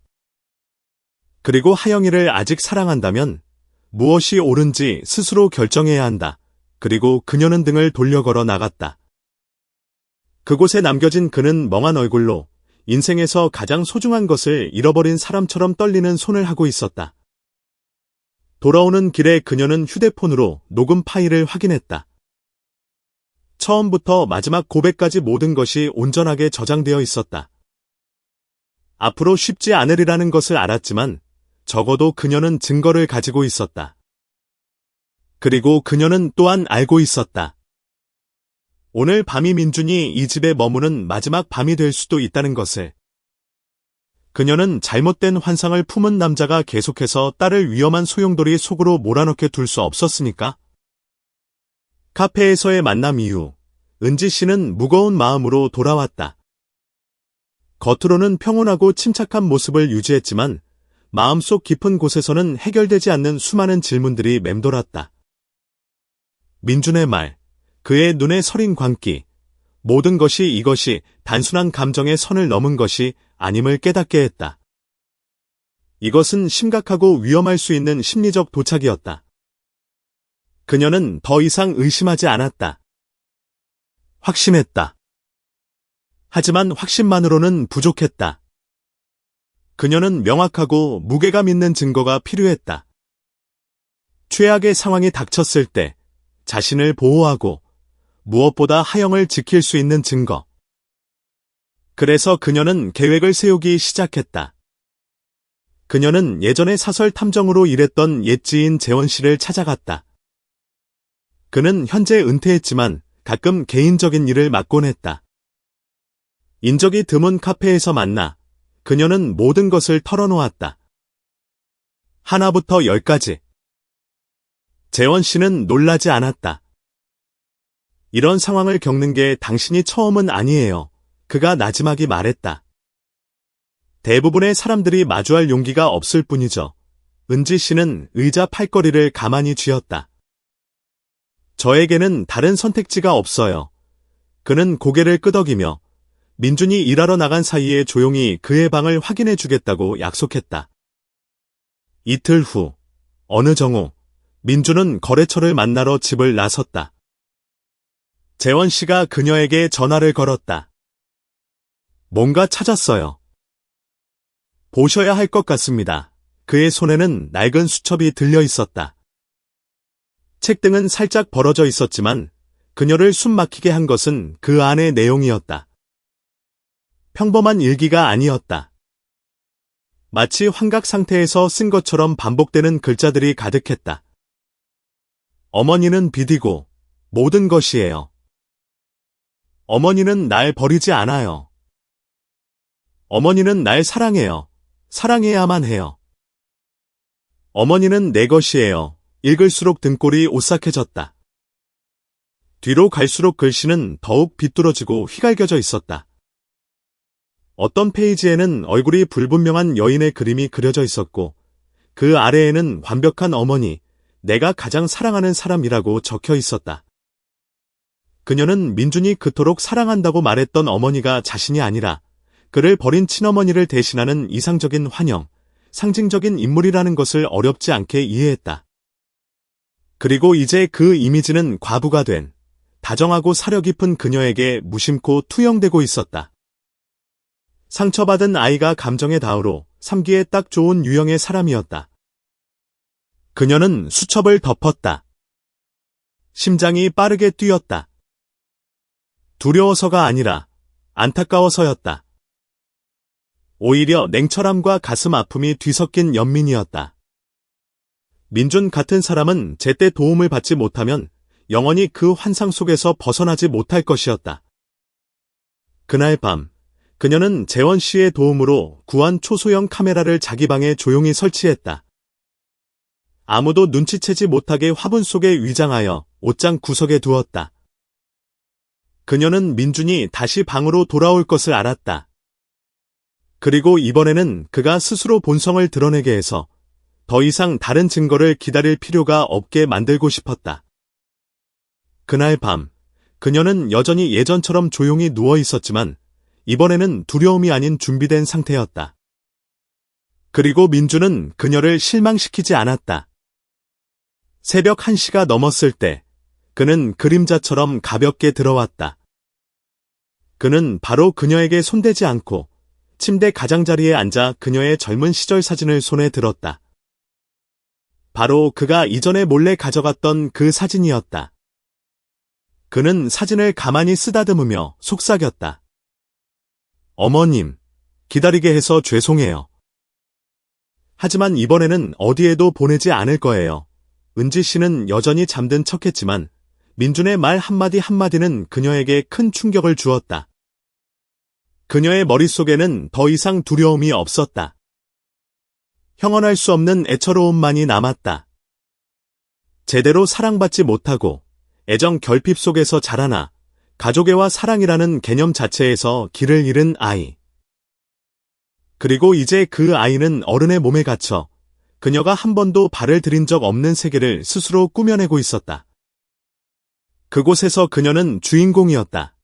그리고 하영이를 아직 사랑한다면 무엇이 옳은지 스스로 결정해야 한다. 그리고 그녀는 등을 돌려 걸어 나갔다. 그곳에 남겨진 그는 멍한 얼굴로 인생에서 가장 소중한 것을 잃어버린 사람처럼 떨리는 손을 하고 있었다. 돌아오는 길에 그녀는 휴대폰으로 녹음 파일을 확인했다. 처음부터 마지막 고백까지 모든 것이 온전하게 저장되어 있었다. 앞으로 쉽지 않으리라는 것을 알았지만 적어도 그녀는 증거를 가지고 있었다. 그리고 그녀는 또한 알고 있었다. 오늘 밤이 민준이 이 집에 머무는 마지막 밤이 될 수도 있다는 것을. 그녀는 잘못된 환상을 품은 남자가 계속해서 딸을 위험한 소용돌이 속으로 몰아넣게 둘 수 없었으니까. 카페에서의 만남 이후 은지 씨는 무거운 마음으로 돌아왔다. 겉으로는 평온하고 침착한 모습을 유지했지만 마음속 깊은 곳에서는 해결되지 않는 수많은 질문들이 맴돌았다. 민준의 말, 그의 눈에 서린 광기, 모든 것이 이것이 단순한 감정의 선을 넘은 것이 아님을 깨닫게 했다. 이것은 심각하고 위험할 수 있는 심리적 도착이었다. 그녀는 더 이상 의심하지 않았다. 확신했다. 하지만 확신만으로는 부족했다. 그녀는 명확하고 무게감 있는 증거가 필요했다. 최악의 상황이 닥쳤을 때 자신을 보호하고 무엇보다 하영을 지킬 수 있는 증거. 그래서 그녀는 계획을 세우기 시작했다. 그녀는 예전에 사설 탐정으로 일했던 옛 지인 재원 씨를 찾아갔다. 그는 현재 은퇴했지만 가끔 개인적인 일을 맡곤 했다. 인적이 드문 카페에서 만나 그녀는 모든 것을 털어놓았다. 하나부터 열까지. 재원 씨는 놀라지 않았다. 이런 상황을 겪는 게 당신이 처음은 아니에요. 그가 나지막이 말했다. 대부분의 사람들이 마주할 용기가 없을 뿐이죠. 은지 씨는 의자 팔걸이를 가만히 쥐었다. 저에게는 다른 선택지가 없어요. 그는 고개를 끄덕이며 민준이 일하러 나간 사이에 조용히 그의 방을 확인해 주겠다고 약속했다. 이틀 후, 어느 정오, 민준은 거래처를 만나러 집을 나섰다. 재원 씨가 그녀에게 전화를 걸었다. 뭔가 찾았어요. 보셔야 할 것 같습니다. 그의 손에는 낡은 수첩이 들려 있었다. 책등은 살짝 벌어져 있었지만 그녀를 숨막히게 한 것은 그 안의 내용이었다. 평범한 일기가 아니었다. 마치 환각 상태에서 쓴 것처럼 반복되는 글자들이 가득했다. 어머니는 비디고 모든 것이에요. 어머니는 날 버리지 않아요. 어머니는 날 사랑해요. 사랑해야만 해요. 어머니는 내 것이에요. 읽을수록 등골이 오싹해졌다. 뒤로 갈수록 글씨는 더욱 비뚤어지고 휘갈겨져 있었다. 어떤 페이지에는 얼굴이 불분명한 여인의 그림이 그려져 있었고 그 아래에는 완벽한 어머니, 내가 가장 사랑하는 사람이라고 적혀 있었다. 그녀는 민준이 그토록 사랑한다고 말했던 어머니가 자신이 아니라 그를 버린 친어머니를 대신하는 이상적인 환영, 상징적인 인물이라는 것을 어렵지 않게 이해했다. 그리고 이제 그 이미지는 과부가 된 다정하고 사려 깊은 그녀에게 무심코 투영되고 있었다. 상처받은 아이가 감정의 다우로 삼기에 딱 좋은 유형의 사람이었다. 그녀는 수첩을 덮었다. 심장이 빠르게 뛰었다. 두려워서가 아니라 안타까워서였다. 오히려 냉철함과 가슴 아픔이 뒤섞인 연민이었다. 민준 같은 사람은 제때 도움을 받지 못하면 영원히 그 환상 속에서 벗어나지 못할 것이었다. 그날 밤, 그녀는 재원 씨의 도움으로 구한 초소형 카메라를 자기 방에 조용히 설치했다. 아무도 눈치채지 못하게 화분 속에 위장하여 옷장 구석에 두었다. 그녀는 민준이 다시 방으로 돌아올 것을 알았다. 그리고 이번에는 그가 스스로 본성을 드러내게 해서 더 이상 다른 증거를 기다릴 필요가 없게 만들고 싶었다. 그날 밤, 그녀는 여전히 예전처럼 조용히 누워 있었지만 이번에는 두려움이 아닌 준비된 상태였다. 그리고 민준은 그녀를 실망시키지 않았다. 새벽 1시가 넘었을 때 그는 그림자처럼 가볍게 들어왔다. 그는 바로 그녀에게 손대지 않고 침대 가장자리에 앉아 그녀의 젊은 시절 사진을 손에 들었다. 바로 그가 이전에 몰래 가져갔던 그 사진이었다. 그는 사진을 가만히 쓰다듬으며 속삭였다. 어머님, 기다리게 해서 죄송해요. 하지만 이번에는 어디에도 보내지 않을 거예요. 은지 씨는 여전히 잠든 척했지만 민준의 말 한마디 한마디는 그녀에게 큰 충격을 주었다. 그녀의 머릿속에는 더 이상 두려움이 없었다. 형언할 수 없는 애처로움만이 남았다. 제대로 사랑받지 못하고 애정 결핍 속에서 자라나 가족애와 사랑이라는 개념 자체에서 길을 잃은 아이. 그리고 이제 그 아이는 어른의 몸에 갇혀 그녀가 한 번도 발을 들인 적 없는 세계를 스스로 꾸며내고 있었다. 그곳에서 그녀는 주인공이었다.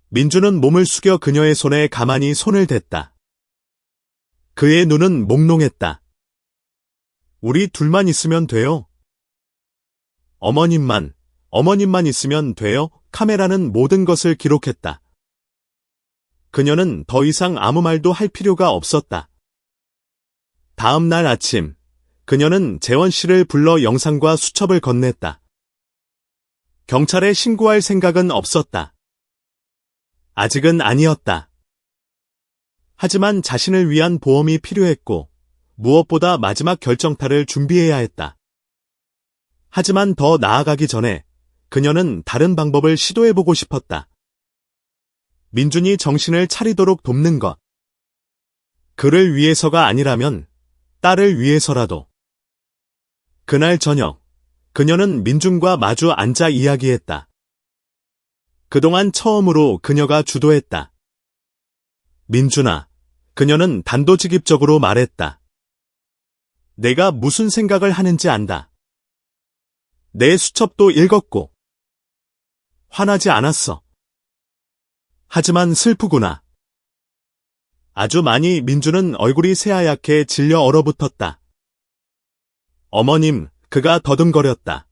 민주는 몸을 숙여 그녀의 손에 가만히 손을 댔다. 그의 눈은 몽롱했다. 우리 둘만 있으면 돼요. 어머님만 있으면 돼요. 카메라는 모든 것을 기록했다. 그녀는 더 이상 아무 말도 할 필요가 없었다. 다음 날 아침, 그녀는 재원 씨를 불러 영상과 수첩을 건넸다. 경찰에 신고할 생각은 없었다. 아직은 아니었다. 하지만 자신을 위한 보험이 필요했고, 무엇보다 마지막 결정타를 준비해야 했다. 하지만 더 나아가기 전에 그녀는 다른 방법을 시도해보고 싶었다. 민준이 정신을 차리도록 돕는 것. 그를 위해서가 아니라면 딸을 위해서라도. 그날 저녁, 그녀는 민준과 마주 앉아 이야기했다. 그동안 처음으로 그녀가 주도했다. 민준아, 그녀는 단도직입적으로 말했다. 내가 무슨 생각을 하는지 안다. 내 수첩도 읽었고. 화나지 않았어. 하지만 슬프구나. 아주 많이. 민준은 얼굴이 새하얗게 질려 얼어붙었다. 어머님, 그가 더듬거렸다.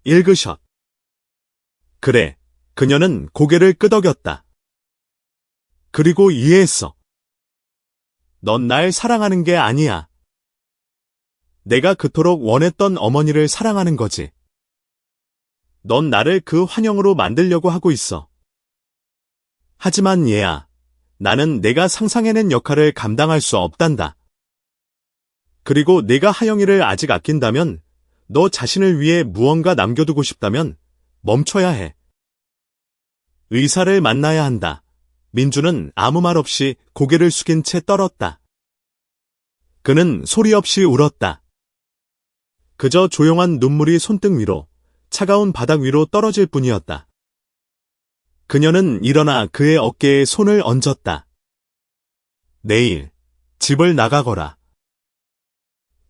읽으셨. 그래, 그녀는 고개를 끄덕였다. 그리고 이해했어. 넌 날 사랑하는 게 아니야. 내가 그토록 원했던 어머니를 사랑하는 거지. 넌 나를 그 환영으로 만들려고 하고 있어. 하지만 얘야, 나는 내가 상상해낸 역할을 감당할 수 없단다. 그리고 내가 하영이를 아직 아낀다면, 너 자신을 위해 무언가 남겨두고 싶다면 멈춰야 해. 의사를 만나야 한다. 민주는 아무 말 없이 고개를 숙인 채 떨었다. 그는 소리 없이 울었다. 그저 조용한 눈물이 손등 위로, 차가운 바닥 위로 떨어질 뿐이었다. 그녀는 일어나 그의 어깨에 손을 얹었다. 내일 집을 나가거라.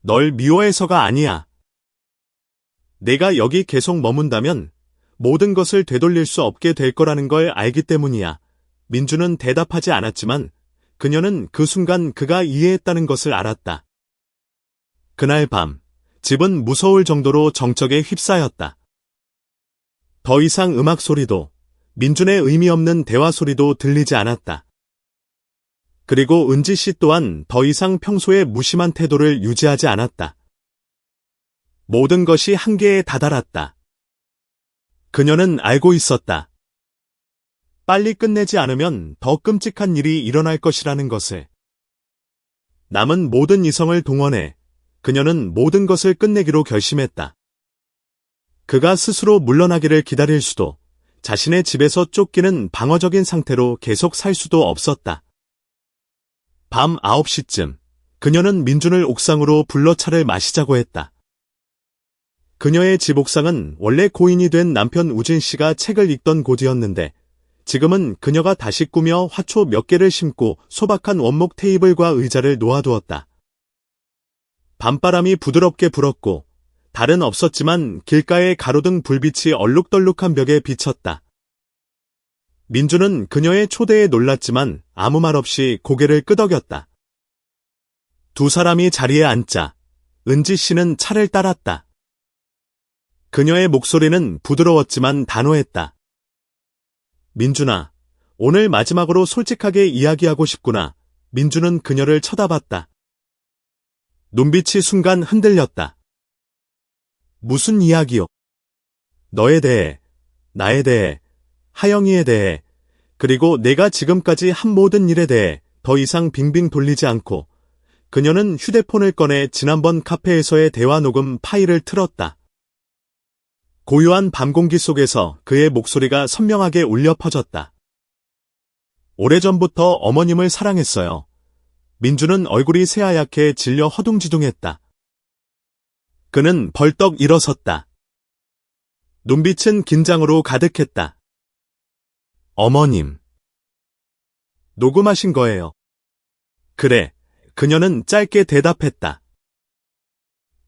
널 미워해서가 아니야. 내가 여기 계속 머문다면 모든 것을 되돌릴 수 없게 될 거라는 걸 알기 때문이야. 민주는 대답하지 않았지만 그녀는 그 순간 그가 이해했다는 것을 알았다. 그날 밤, 집은 무서울 정도로 정적에 휩싸였다. 더 이상 음악 소리도, 민준의 의미 없는 대화 소리도 들리지 않았다. 그리고 은지 씨 또한 더 이상 평소의 무심한 태도를 유지하지 않았다. 모든 것이 한계에 다다랐다. 그녀는 알고 있었다. 빨리 끝내지 않으면 더 끔찍한 일이 일어날 것이라는 것을. 남은 모든 이성을 동원해 그녀는 모든 것을 끝내기로 결심했다. 그가 스스로 물러나기를 기다릴 수도, 자신의 집에서 쫓기는 방어적인 상태로 계속 살 수도 없었다. 밤 9시쯤, 그녀는 민준을 옥상으로 불러 차를 마시자고 했다. 그녀의 집 옥상은 원래 고인이 된 남편 우진 씨가 책을 읽던 곳이었는데, 지금은 그녀가 다시 꾸며 화초 몇 개를 심고 소박한 원목 테이블과 의자를 놓아두었다. 밤바람이 부드럽게 불었고 달은 없었지만 길가의 가로등 불빛이 얼룩덜룩한 벽에 비쳤다. 민주는 그녀의 초대에 놀랐지만 아무 말 없이 고개를 끄덕였다. 두 사람이 자리에 앉자 은지 씨는 차를 따랐다. 그녀의 목소리는 부드러웠지만 단호했다. 민준아, 오늘 마지막으로 솔직하게 이야기하고 싶구나. 민주는 그녀를 쳐다봤다. 눈빛이 순간 흔들렸다. 무슨 이야기요? 너에 대해, 나에 대해, 하영이에 대해, 그리고 내가 지금까지 한 모든 일에 대해 더 이상 빙빙 돌리지 않고 그녀는 휴대폰을 꺼내 지난번 카페에서의 대화 녹음 파일을 틀었다. 고요한 밤 공기 속에서 그의 목소리가 선명하게 울려 퍼졌다. 오래전부터 어머님을 사랑했어요. 민주는 얼굴이 새하얗게 질려 허둥지둥했다. 그는 벌떡 일어섰다. 눈빛은 긴장으로 가득했다. 어머님. 녹음하신 거예요. 그래, 그녀는 짧게 대답했다.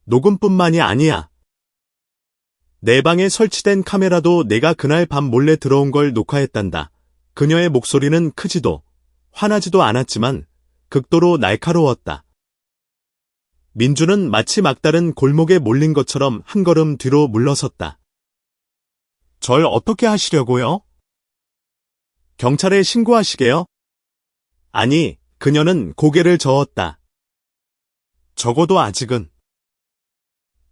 녹음뿐만이 아니야. 내 방에 설치된 카메라도 내가 그날 밤 몰래 들어온 걸 녹화했단다. 그녀의 목소리는 크지도 화나지도 않았지만 극도로 날카로웠다. 민주는 마치 막다른 골목에 몰린 것처럼 한 걸음 뒤로 물러섰다. 절 어떻게 하시려고요? 경찰에 신고하시게요? 아니, 그녀는 고개를 저었다. 적어도 아직은.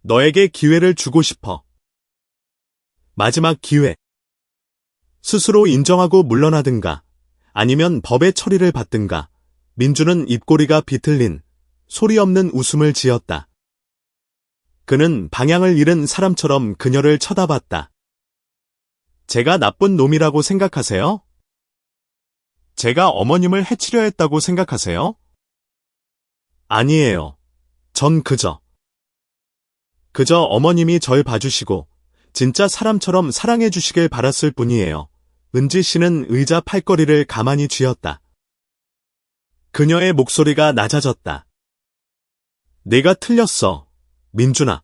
너에게 기회를 주고 싶어. 마지막 기회. 스스로 인정하고 물러나든가, 아니면 법의 처리를 받든가. 민주는 입꼬리가 비틀린 소리 없는 웃음을 지었다. 그는 방향을 잃은 사람처럼 그녀를 쳐다봤다. 제가 나쁜 놈이라고 생각하세요? 제가 어머님을 해치려 했다고 생각하세요? 아니에요. 전 그저 어머님이 절 봐주시고 진짜 사람처럼 사랑해 주시길 바랐을 뿐이에요. 은지 씨는 의자 팔걸이를 가만히 쥐었다. 그녀의 목소리가 낮아졌다. 내가 틀렸어, 민준아.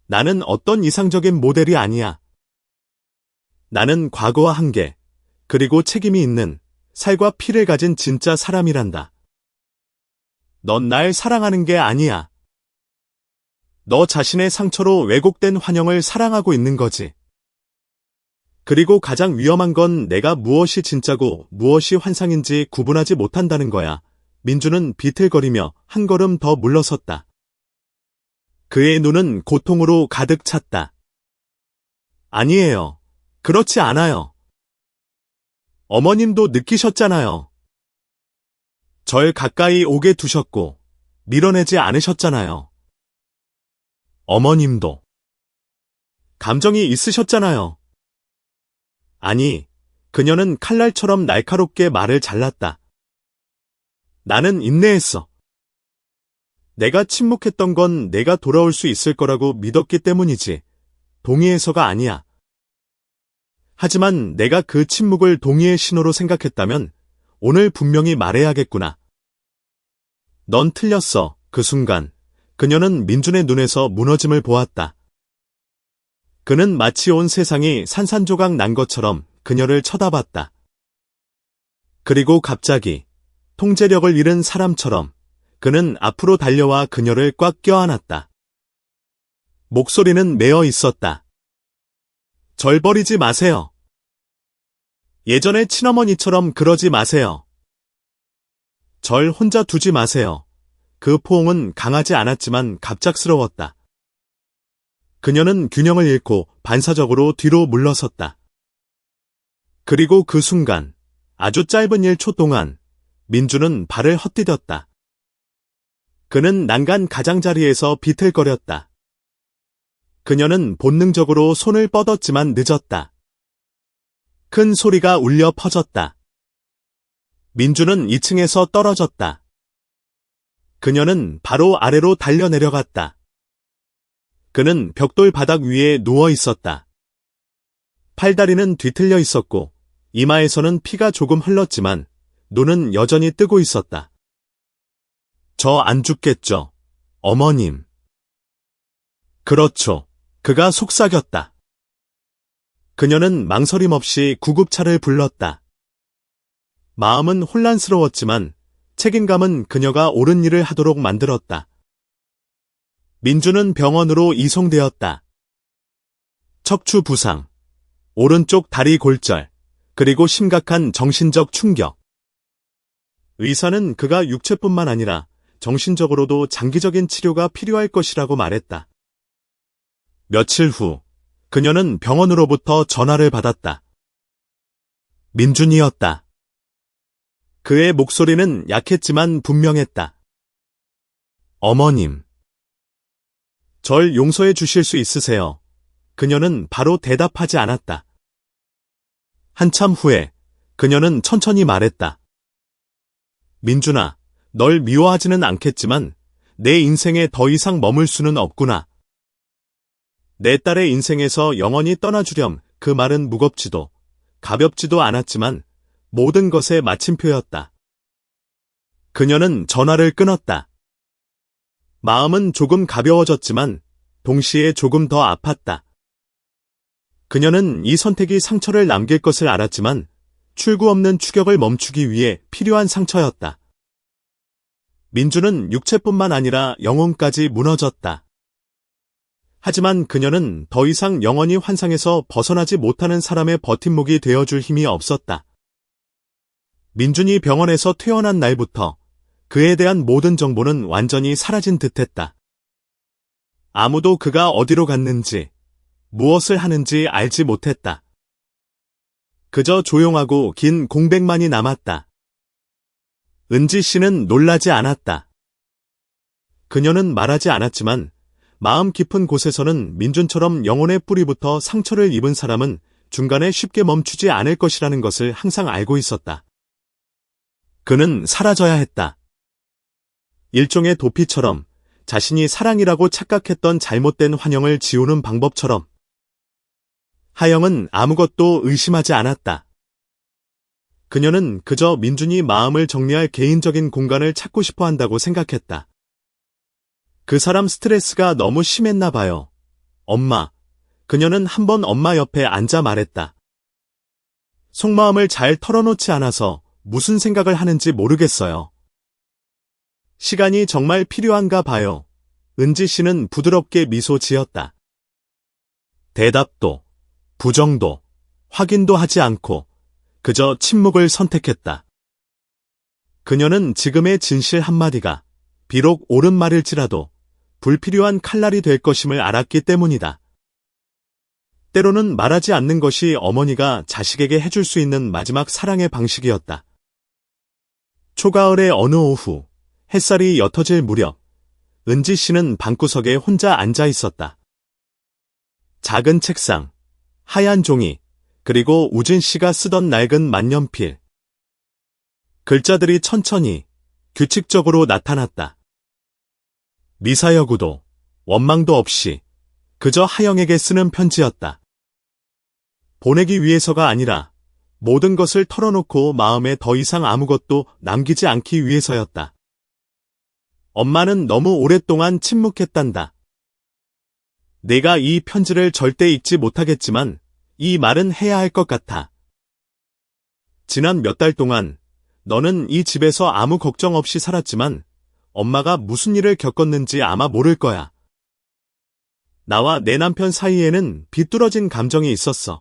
나는 어떤 이상적인 모델이 아니야. 나는 과거와 한계, 그리고 책임이 있는 살과 피를 가진 진짜 사람이란다. 넌 날 사랑하는 게 아니야. 너 자신의 상처로 왜곡된 환영을 사랑하고 있는 거지. 그리고 가장 위험한 건 내가 무엇이 진짜고 무엇이 환상인지 구분하지 못한다는 거야. 민주는 비틀거리며 한 걸음 더 물러섰다. 그의 눈은 고통으로 가득 찼다. 아니에요. 그렇지 않아요. 어머님도 느끼셨잖아요. 절 가까이 오게 두셨고 밀어내지 않으셨잖아요. 어머님도 감정이 있으셨잖아요. 아니, 그녀는 칼날처럼 날카롭게 말을 잘랐다. 나는 인내했어. 내가 침묵했던 건 내가 돌아올 수 있을 거라고 믿었기 때문이지. 동의해서가 아니야. 하지만 내가 그 침묵을 동의의 신호로 생각했다면 오늘 분명히 말해야겠구나. 넌 틀렸어. 그 순간 그녀는 민준의 눈에서 무너짐을 보았다. 그는 마치 온 세상이 산산조각 난 것처럼 그녀를 쳐다봤다. 그리고 갑자기 통제력을 잃은 사람처럼 그는 앞으로 달려와 그녀를 꽉 껴안았다. 목소리는 메어 있었다. 절 버리지 마세요. 예전에 친어머니처럼 그러지 마세요. 절 혼자 두지 마세요. 그 포옹은 강하지 않았지만 갑작스러웠다. 그녀는 균형을 잃고 반사적으로 뒤로 물러섰다. 그리고 그 순간 아주 짧은 1초 동안 민주는 발을 헛디뎠다. 그는 난간 가장자리에서 비틀거렸다. 그녀는 본능적으로 손을 뻗었지만 늦었다. 큰 소리가 울려 퍼졌다. 민주는 2층에서 떨어졌다. 그녀는 바로 아래로 달려내려갔다. 그는 벽돌 바닥 위에 누워 있었다. 팔다리는 뒤틀려 있었고 이마에서는 피가 조금 흘렀지만 눈은 여전히 뜨고 있었다. 저 안 죽겠죠, 어머님. 그렇죠. 그가 속삭였다. 그녀는 망설임 없이 구급차를 불렀다. 마음은 혼란스러웠지만 책임감은 그녀가 옳은 일을 하도록 만들었다. 민주는 병원으로 이송되었다. 척추 부상, 오른쪽 다리 골절, 그리고 심각한 정신적 충격. 의사는 그가 육체뿐만 아니라 정신적으로도 장기적인 치료가 필요할 것이라고 말했다. 며칠 후, 그녀는 병원으로부터 전화를 받았다. 민준이었다. 그의 목소리는 약했지만 분명했다. 어머님. 절 용서해 주실 수 있으세요? 그녀는 바로 대답하지 않았다. 한참 후에 그녀는 천천히 말했다. 민준아, 널 미워하지는 않겠지만 내 인생에 더 이상 머물 수는 없구나. 내 딸의 인생에서 영원히 떠나주렴. 그 말은 무겁지도 가볍지도 않았지만 모든 것의 마침표였다. 그녀는 전화를 끊었다. 마음은 조금 가벼워졌지만 동시에 조금 더 아팠다. 그녀는 이 선택이 상처를 남길 것을 알았지만 출구 없는 추격을 멈추기 위해 필요한 상처였다. 민주는 육체뿐만 아니라 영혼까지 무너졌다. 하지만 그녀는 더 이상 영원히 환상에서 벗어나지 못하는 사람의 버팀목이 되어줄 힘이 없었다. 민준이 병원에서 퇴원한 날부터 그에 대한 모든 정보는 완전히 사라진 듯했다. 아무도 그가 어디로 갔는지, 무엇을 하는지 알지 못했다. 그저 조용하고 긴 공백만이 남았다. 은지 씨는 놀라지 않았다. 그녀는 말하지 않았지만 마음 깊은 곳에서는 민준처럼 영혼의 뿌리부터 상처를 입은 사람은 중간에 쉽게 멈추지 않을 것이라는 것을 항상 알고 있었다. 그는 사라져야 했다. 일종의 도피처럼, 자신이 사랑이라고 착각했던 잘못된 환영을 지우는 방법처럼. 하영은 아무것도 의심하지 않았다. 그녀는 그저 민준이 마음을 정리할 개인적인 공간을 찾고 싶어 한다고 생각했다. 그 사람 스트레스가 너무 심했나 봐요. 엄마. 그녀는 한번 엄마 옆에 앉아 말했다. 속마음을 잘 털어놓지 않아서 무슨 생각을 하는지 모르겠어요. 시간이 정말 필요한가 봐요. 은지 씨는 부드럽게 미소 지었다. 대답도, 부정도, 확인도 하지 않고 그저 침묵을 선택했다. 그녀는 지금의 진실 한마디가 비록 옳은 말일지라도 불필요한 칼날이 될 것임을 알았기 때문이다. 때로는 말하지 않는 것이 어머니가 자식에게 해줄 수 있는 마지막 사랑의 방식이었다. 초가을의 어느 오후, 햇살이 옅어질 무렵, 은지 씨는 방구석에 혼자 앉아 있었다. 작은 책상, 하얀 종이, 그리고 우진 씨가 쓰던 낡은 만년필. 글자들이 천천히, 규칙적으로 나타났다. 미사여구도, 원망도 없이 그저 하영에게 쓰는 편지였다. 보내기 위해서가 아니라 모든 것을 털어놓고 마음에 더 이상 아무것도 남기지 않기 위해서였다. 엄마는 너무 오랫동안 침묵했단다. 내가 이 편지를 절대 읽지 못하겠지만 이 말은 해야 할 것 같아. 지난 몇 달 동안 너는 이 집에서 아무 걱정 없이 살았지만 엄마가 무슨 일을 겪었는지 아마 모를 거야. 나와 내 남편 사이에는 비뚤어진 감정이 있었어.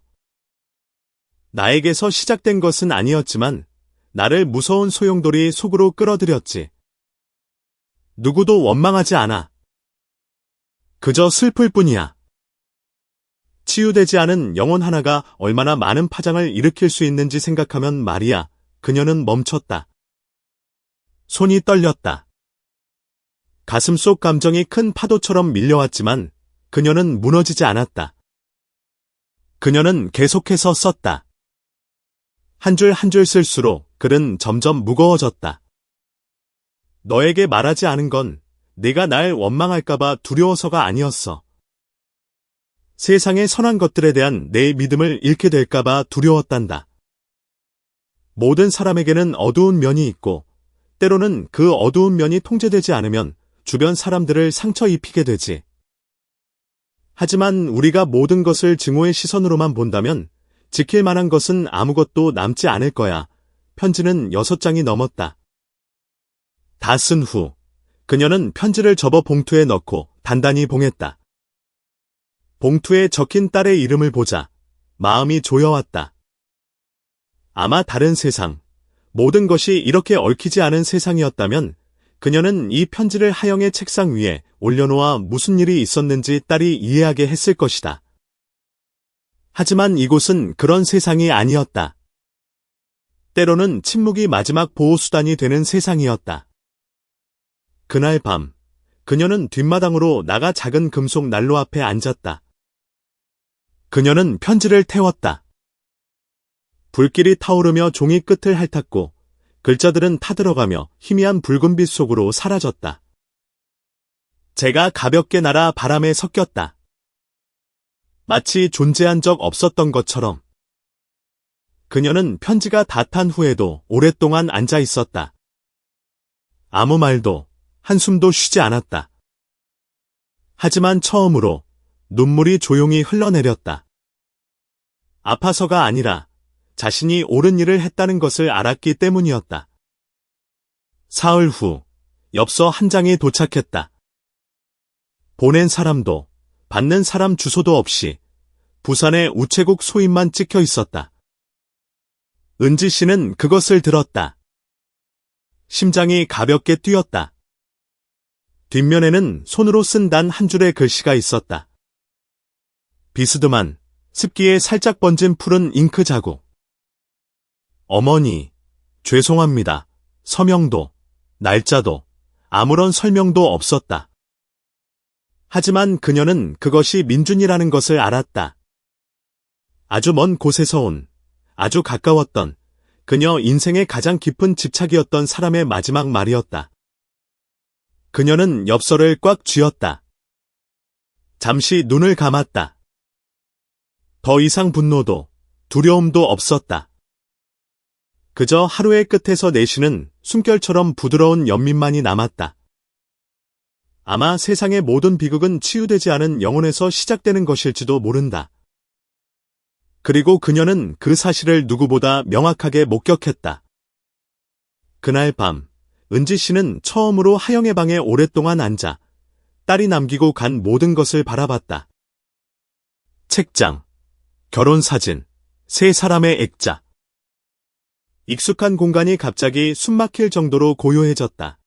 나에게서 시작된 것은 아니었지만 나를 무서운 소용돌이 속으로 끌어들였지. 누구도 원망하지 않아. 그저 슬플 뿐이야. 치유되지 않은 영혼 하나가 얼마나 많은 파장을 일으킬 수 있는지 생각하면 말이야. 그녀는 멈췄다. 손이 떨렸다. 가슴 속 감정이 큰 파도처럼 밀려왔지만 그녀는 무너지지 않았다. 그녀는 계속해서 썼다. 한 줄 한 줄 쓸수록 글은 점점 무거워졌다. 너에게 말하지 않은 건 네가 날 원망할까봐 두려워서가 아니었어. 세상의 선한 것들에 대한 내 믿음을 잃게 될까봐 두려웠단다. 모든 사람에게는 어두운 면이 있고 때로는 그 어두운 면이 통제되지 않으면 주변 사람들을 상처 입히게 되지. 하지만 우리가 모든 것을 증오의 시선으로만 본다면 지킬 만한 것은 아무것도 남지 않을 거야. 편지는 6장이 넘었다. 다 쓴 후 그녀는 편지를 접어 봉투에 넣고 단단히 봉했다. 봉투에 적힌 딸의 이름을 보자 마음이 조여왔다. 아마 다른 세상, 모든 것이 이렇게 얽히지 않은 세상이었다면 그녀는 이 편지를 하영의 책상 위에 올려놓아 무슨 일이 있었는지 딸이 이해하게 했을 것이다. 하지만 이곳은 그런 세상이 아니었다. 때로는 침묵이 마지막 보호수단이 되는 세상이었다. 그날 밤, 그녀는 뒷마당으로 나가 작은 금속 난로 앞에 앉았다. 그녀는 편지를 태웠다. 불길이 타오르며 종이 끝을 핥았고 글자들은 타들어가며 희미한 붉은 빛 속으로 사라졌다. 재가 가볍게 날아 바람에 섞였다. 마치 존재한 적 없었던 것처럼. 그녀는 편지가 다 탄 후에도 오랫동안 앉아 있었다. 아무 말도, 한숨도 쉬지 않았다. 하지만 처음으로 눈물이 조용히 흘러내렸다. 아파서가 아니라 자신이 옳은 일을 했다는 것을 알았기 때문이었다. 사흘 후, 엽서 한 장이 도착했다. 보낸 사람도, 받는 사람 주소도 없이 부산의 우체국 소임만 찍혀 있었다. 은지 씨는 그것을 들었다. 심장이 가볍게 뛰었다. 뒷면에는 손으로 쓴 단 한 줄의 글씨가 있었다. 비스듬한 습기에 살짝 번진 푸른 잉크 자국. 어머니, 죄송합니다. 서명도, 날짜도, 아무런 설명도 없었다. 하지만 그녀는 그것이 민준이라는 것을 알았다. 아주 먼 곳에서 온, 아주 가까웠던, 그녀 인생의 가장 깊은 집착이었던 사람의 마지막 말이었다. 그녀는 엽서를 꽉 쥐었다. 잠시 눈을 감았다. 더 이상 분노도, 두려움도 없었다. 그저 하루의 끝에서 내쉬는 숨결처럼 부드러운 연민만이 남았다. 아마 세상의 모든 비극은 치유되지 않은 영혼에서 시작되는 것일지도 모른다. 그리고 그녀는 그 사실을 누구보다 명확하게 목격했다. 그날 밤, 은지 씨는 처음으로 하영의 방에 오랫동안 앉아 딸이 남기고 간 모든 것을 바라봤다. 책장, 결혼사진, 세 사람의 액자. 익숙한 공간이 갑자기 숨막힐 정도로 고요해졌다.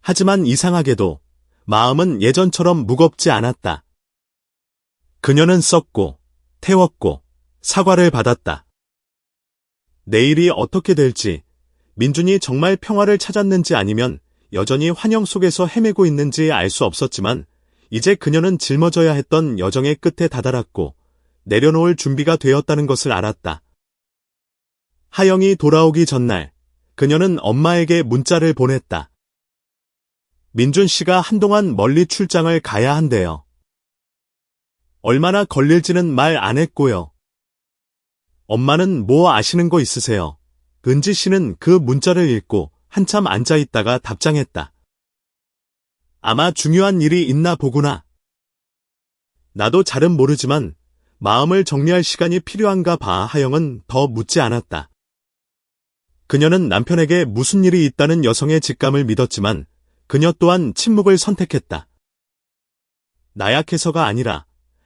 하지만 이상하게도 마음은 예전처럼 무겁지 않았다. 그녀는 썼고, 태웠고, 사과를 받았다. 내일이 어떻게 될지, 민준이 정말 평화를 찾았는지 아니면 여전히 환영 속에서 헤매고 있는지 알 수 없었지만, 이제 그녀는 짊어져야 했던 여정의 끝에 다다랐고, 내려놓을 준비가 되었다는 것을 알았다. 하영이 돌아오기 전날, 그녀는 엄마에게 문자를 보냈다. 민준 씨가 한동안 멀리 출장을 가야 한대요. 얼마나 걸릴지는 말 안 했고요. 엄마는 뭐 아시는 거 있으세요? 은지 씨는 그 문자를 읽고 한참 앉아 있다가 답장했다. 아마 중요한 일이 있나 보구나. 나도 잘은 모르지만 마음을 정리할 시간이 필요한가 봐. 하영은 더 묻지 않았다. 그녀는 남편에게 무슨 일이 있다는 여성의 직감을 믿었지만 그녀 또한 침묵을 선택했다. 나약해서가 아니라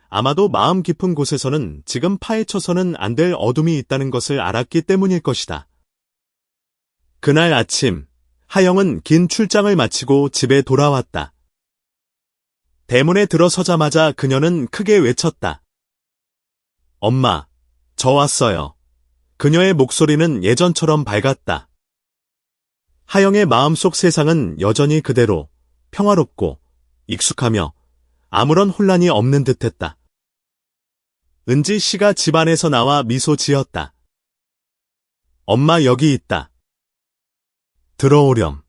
아마도 마음 깊은 곳에서는 지금 파헤쳐서는 안 될 어둠이 있다는 것을 알았기 때문일 것이다. 그날 아침, 하영은 긴 출장을 마치고 집에 돌아왔다. 대문에 들어서자마자 그녀는 크게 외쳤다. 엄마, 저 왔어요. 그녀의 목소리는 예전처럼 밝았다. 하영의 마음속 세상은 여전히 그대로 평화롭고 익숙하며 아무런 혼란이 없는 듯했다. 은지 씨가 집 안에서 나와 미소 지었다. 엄마 여기 있다. 들어오렴.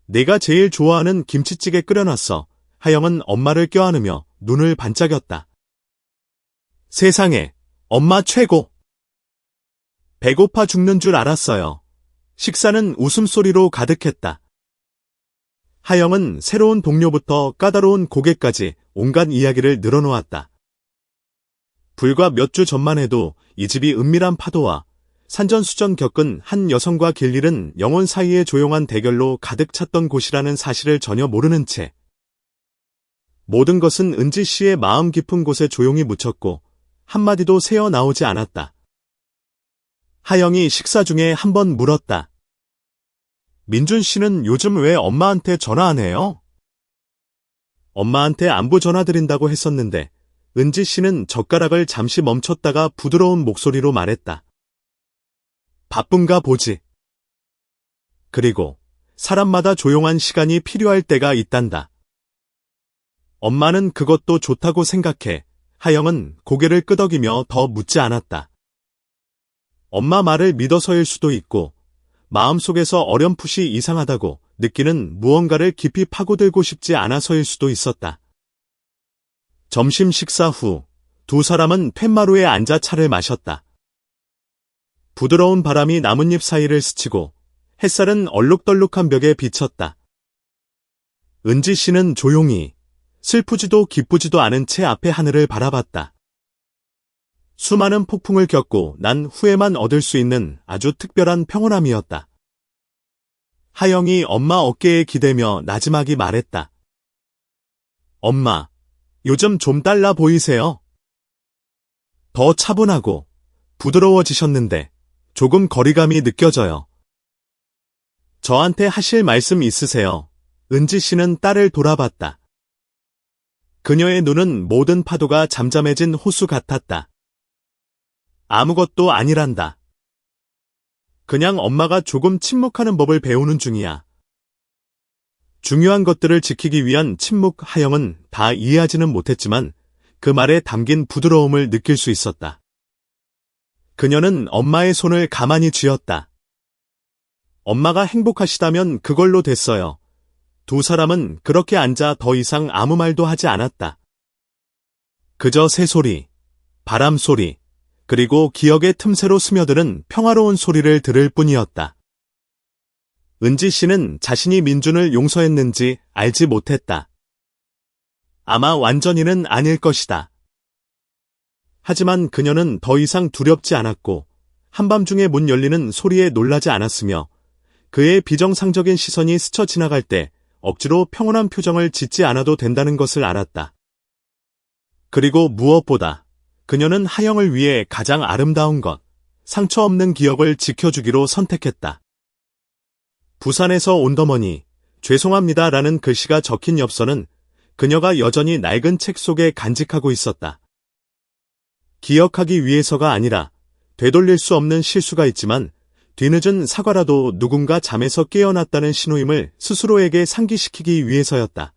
내가 제일 좋아하는 김치찌개 끓여놨어. 하영은 엄마를 껴안으며 눈을 반짝였다. 세상에, 엄마 최고! 배고파 죽는 줄 알았어요. 식사는 웃음소리로 가득했다. 하영은 새로운 동료부터 까다로운 고객까지 온갖 이야기를 늘어놓았다. 불과 몇 주 전만 해도 이 집이 은밀한 파도와 산전수전 겪은 한 여성과 길 잃은 영혼 사이의 조용한 대결로 가득 찼던 곳이라는 사실을 전혀 모르는 채 모든 것은 은지 씨의 마음 깊은 곳에 조용히 묻혔고 한마디도 새어나오지 않았다. 하영이 식사 중에 한 번 물었다. 민준 씨는 요즘 왜 엄마한테 전화 안 해요? 엄마한테 안부 전화드린다고 했었는데 은지 씨는 젓가락을 잠시 멈췄다가 부드러운 목소리로 말했다. 바쁜가 보지. 그리고 사람마다 조용한 시간이 필요할 때가 있단다. 엄마는 그것도 좋다고 생각해. 하영은 고개를 끄덕이며 더 묻지 않았다. 엄마 말을 믿어서일 수도 있고 마음속에서 어렴풋이 이상하다고 느끼는 무언가를 깊이 파고들고 싶지 않아서일 수도 있었다. 점심 식사 후 두 사람은 팻마루에 앉아 차를 마셨다. 부드러운 바람이 나뭇잎 사이를 스치고 햇살은 얼룩덜룩한 벽에 비쳤다. 은지 씨는 조용히 슬프지도 기쁘지도 않은 채 앞의 하늘을 바라봤다. 수많은 폭풍을 겪고 난 후에만 얻을 수 있는 아주 특별한 평온함이었다. 하영이 엄마 어깨에 기대며 나지막이 말했다. 엄마, 요즘 좀 달라 보이세요? 더 차분하고 부드러워지셨는데 조금 거리감이 느껴져요. 저한테 하실 말씀 있으세요? 은지 씨는 딸을 돌아봤다. 그녀의 눈은 모든 파도가 잠잠해진 호수 같았다. 아무것도 아니란다. 그냥 엄마가 조금 침묵하는 법을 배우는 중이야. 중요한 것들을 지키기 위한 침묵. 하영은 다 이해하지는 못했지만 그 말에 담긴 부드러움을 느낄 수 있었다. 그녀는 엄마의 손을 가만히 쥐었다. 엄마가 행복하시다면 그걸로 됐어요. 두 사람은 그렇게 앉아 더 이상 아무 말도 하지 않았다. 그저 새소리, 바람소리, 그리고 기억의 틈새로 스며드는 평화로운 소리를 들을 뿐이었다. 은지 씨는 자신이 민준을 용서했는지 알지 못했다. 아마 완전히는 아닐 것이다. 하지만 그녀는 더 이상 두렵지 않았고 한밤중에 문 열리는 소리에 놀라지 않았으며 그의 비정상적인 시선이 스쳐 지나갈 때 억지로 평온한 표정을 짓지 않아도 된다는 것을 알았다. 그리고 무엇보다 그녀는 하영을 위해 가장 아름다운 것, 상처 없는 기억을 지켜주기로 선택했다. 부산에서 온더머니, 죄송합니다라는 글씨가 적힌 엽서는 그녀가 여전히 낡은 책 속에 간직하고 있었다. 기억하기 위해서가 아니라 되돌릴 수 없는 실수가 있지만 뒤늦은 사과라도 누군가 잠에서 깨어났다는 신호임을 스스로에게 상기시키기 위해서였다.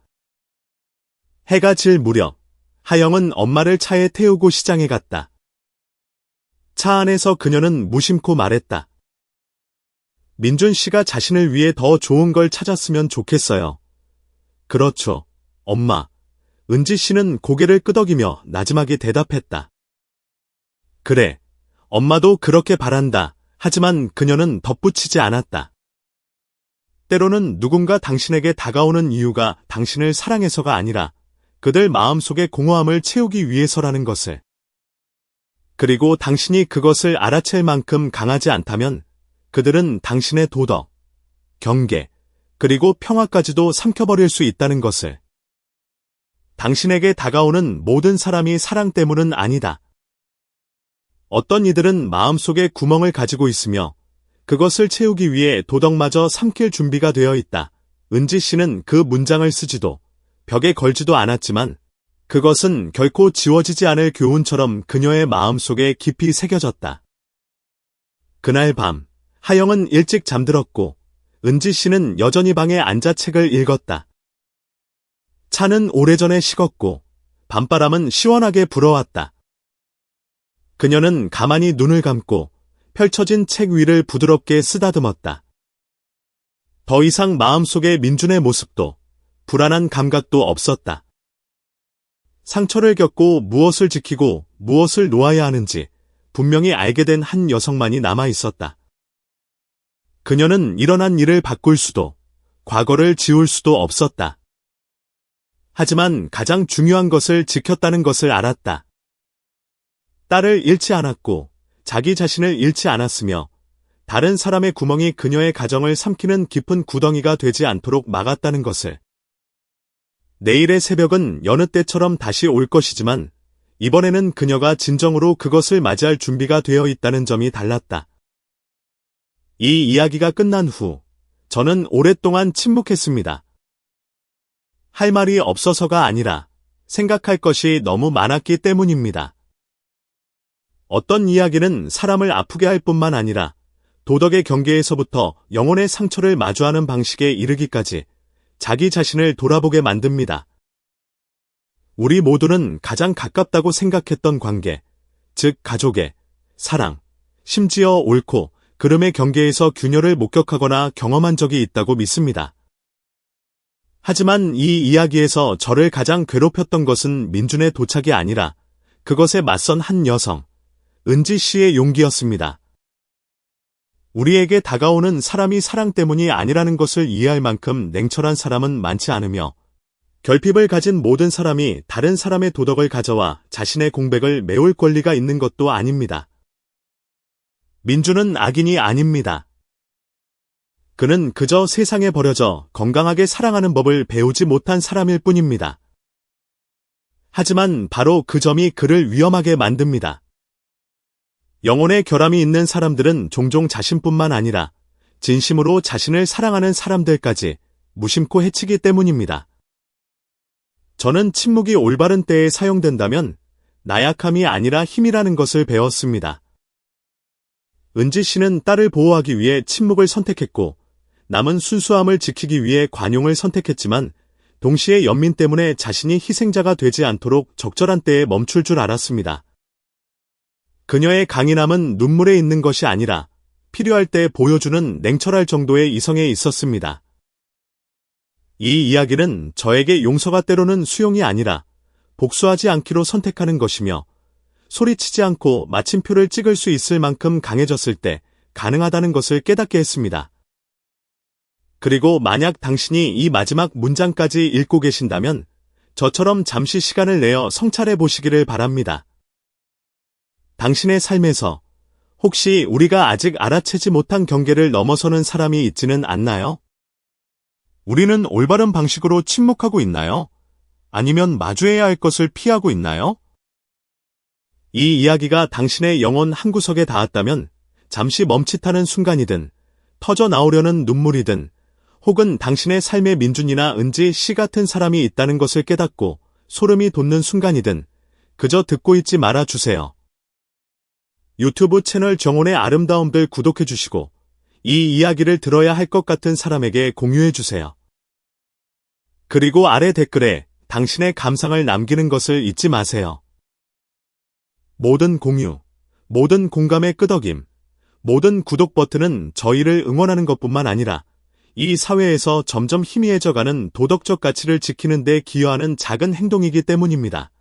해가 질 무렵 하영은 엄마를 차에 태우고 시장에 갔다. 차 안에서 그녀는 무심코 말했다. 민준 씨가 자신을 위해 더 좋은 걸 찾았으면 좋겠어요. 그렇죠, 엄마. 은지 씨는 고개를 끄덕이며 나지막이 대답했다. 그래, 엄마도 그렇게 바란다. 하지만 그녀는 덧붙이지 않았다. 때로는 누군가 당신에게 다가오는 이유가 당신을 사랑해서가 아니라 그들 마음속의 공허함을 채우기 위해서라는 것을. 그리고 당신이 그것을 알아챌 만큼 강하지 않다면 그들은 당신의 도덕, 경계, 그리고 평화까지도 삼켜버릴 수 있다는 것을. 당신에게 다가오는 모든 사람이 사랑 때문은 아니다. 어떤 이들은 마음속에 구멍을 가지고 있으며 그것을 채우기 위해 도덕마저 삼킬 준비가 되어 있다. 은지 씨는 그 문장을 쓰지도 벽에 걸지도 않았지만 그것은 결코 지워지지 않을 교훈처럼 그녀의 마음속에 깊이 새겨졌다. 그날 밤 하영은 일찍 잠들었고 은지 씨는 여전히 방에 앉아 책을 읽었다. 차는 오래전에 식었고 밤바람은 시원하게 불어왔다. 그녀는 가만히 눈을 감고 펼쳐진 책 위를 부드럽게 쓰다듬었다. 더 이상 마음속에 민준의 모습도 불안한 감각도 없었다. 상처를 겪고 무엇을 지키고 무엇을 놓아야 하는지 분명히 알게 된 한 여성만이 남아 있었다. 그녀는 일어난 일을 바꿀 수도 과거를 지울 수도 없었다. 하지만 가장 중요한 것을 지켰다는 것을 알았다. 딸을 잃지 않았고 자기 자신을 잃지 않았으며 다른 사람의 구멍이 그녀의 가정을 삼키는 깊은 구덩이가 되지 않도록 막았다는 것을. 내일의 새벽은 여느 때처럼 다시 올 것이지만 이번에는 그녀가 진정으로 그것을 맞이할 준비가 되어 있다는 점이 달랐다. 이 이야기가 끝난 후 저는 오랫동안 침묵했습니다. 할 말이 없어서가 아니라 생각할 것이 너무 많았기 때문입니다. 어떤 이야기는 사람을 아프게 할 뿐만 아니라 도덕의 경계에서부터 영혼의 상처를 마주하는 방식에 이르기까지 자기 자신을 돌아보게 만듭니다. 우리 모두는 가장 가깝다고 생각했던 관계, 즉 가족의 사랑, 심지어 옳고 그름의 경계에서 균열을 목격하거나 경험한 적이 있다고 믿습니다. 하지만 이 이야기에서 저를 가장 괴롭혔던 것은 민준의 도착이 아니라 그것에 맞선 한 여성, 은지 씨의 용기였습니다. 우리에게 다가오는 사람이 사랑 때문이 아니라는 것을 이해할 만큼 냉철한 사람은 많지 않으며 결핍을 가진 모든 사람이 다른 사람의 도덕을 가져와 자신의 공백을 메울 권리가 있는 것도 아닙니다. 민준은 악인이 아닙니다. 그는 그저 세상에 버려져 건강하게 사랑하는 법을 배우지 못한 사람일 뿐입니다. 하지만 바로 그 점이 그를 위험하게 만듭니다. 영혼의 결함이 있는 사람들은 종종 자신뿐만 아니라 진심으로 자신을 사랑하는 사람들까지 무심코 해치기 때문입니다. 저는 침묵이 올바른 때에 사용된다면 나약함이 아니라 힘이라는 것을 배웠습니다. 은지 씨는 딸을 보호하기 위해 침묵을 선택했고 남은 순수함을 지키기 위해 관용을 선택했지만 동시에 연민 때문에 자신이 희생자가 되지 않도록 적절한 때에 멈출 줄 알았습니다. 그녀의 강인함은 눈물에 있는 것이 아니라 필요할 때 보여주는 냉철할 정도의 이성에 있었습니다. 이 이야기는 저에게 용서가 때로는 수용이 아니라 복수하지 않기로 선택하는 것이며 소리치지 않고 마침표를 찍을 수 있을 만큼 강해졌을 때 가능하다는 것을 깨닫게 했습니다. 그리고 만약 당신이 이 마지막 문장까지 읽고 계신다면 저처럼 잠시 시간을 내어 성찰해 보시기를 바랍니다. 당신의 삶에서 혹시 우리가 아직 알아채지 못한 경계를 넘어서는 사람이 있지는 않나요? 우리는 올바른 방식으로 침묵하고 있나요? 아니면 마주해야 할 것을 피하고 있나요? 이 이야기가 당신의 영혼 한구석에 닿았다면 잠시 멈칫하는 순간이든 터져 나오려는 눈물이든 혹은 당신의 삶의 민준이나 은지 씨 같은 사람이 있다는 것을 깨닫고 소름이 돋는 순간이든 그저 듣고 있지 말아주세요. 유튜브 채널 정혼의 아름다움들 구독해주시고 이 이야기를 들어야 할 것 같은 사람에게 공유해주세요. 그리고 아래 댓글에 당신의 감상을 남기는 것을 잊지 마세요. 모든 공유, 모든 공감의 끄덕임, 모든 구독 버튼은 저희를 응원하는 것뿐만 아니라 이 사회에서 점점 희미해져가는 도덕적 가치를 지키는 데 기여하는 작은 행동이기 때문입니다.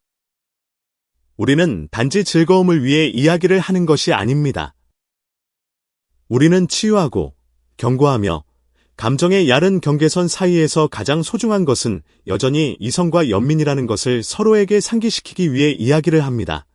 우리는 단지 즐거움을 위해 이야기를 하는 것이 아닙니다. 우리는 치유하고 경고하며 감정의 얕은 경계선 사이에서 가장 소중한 것은 여전히 이성과 연민이라는 것을 서로에게 상기시키기 위해 이야기를 합니다.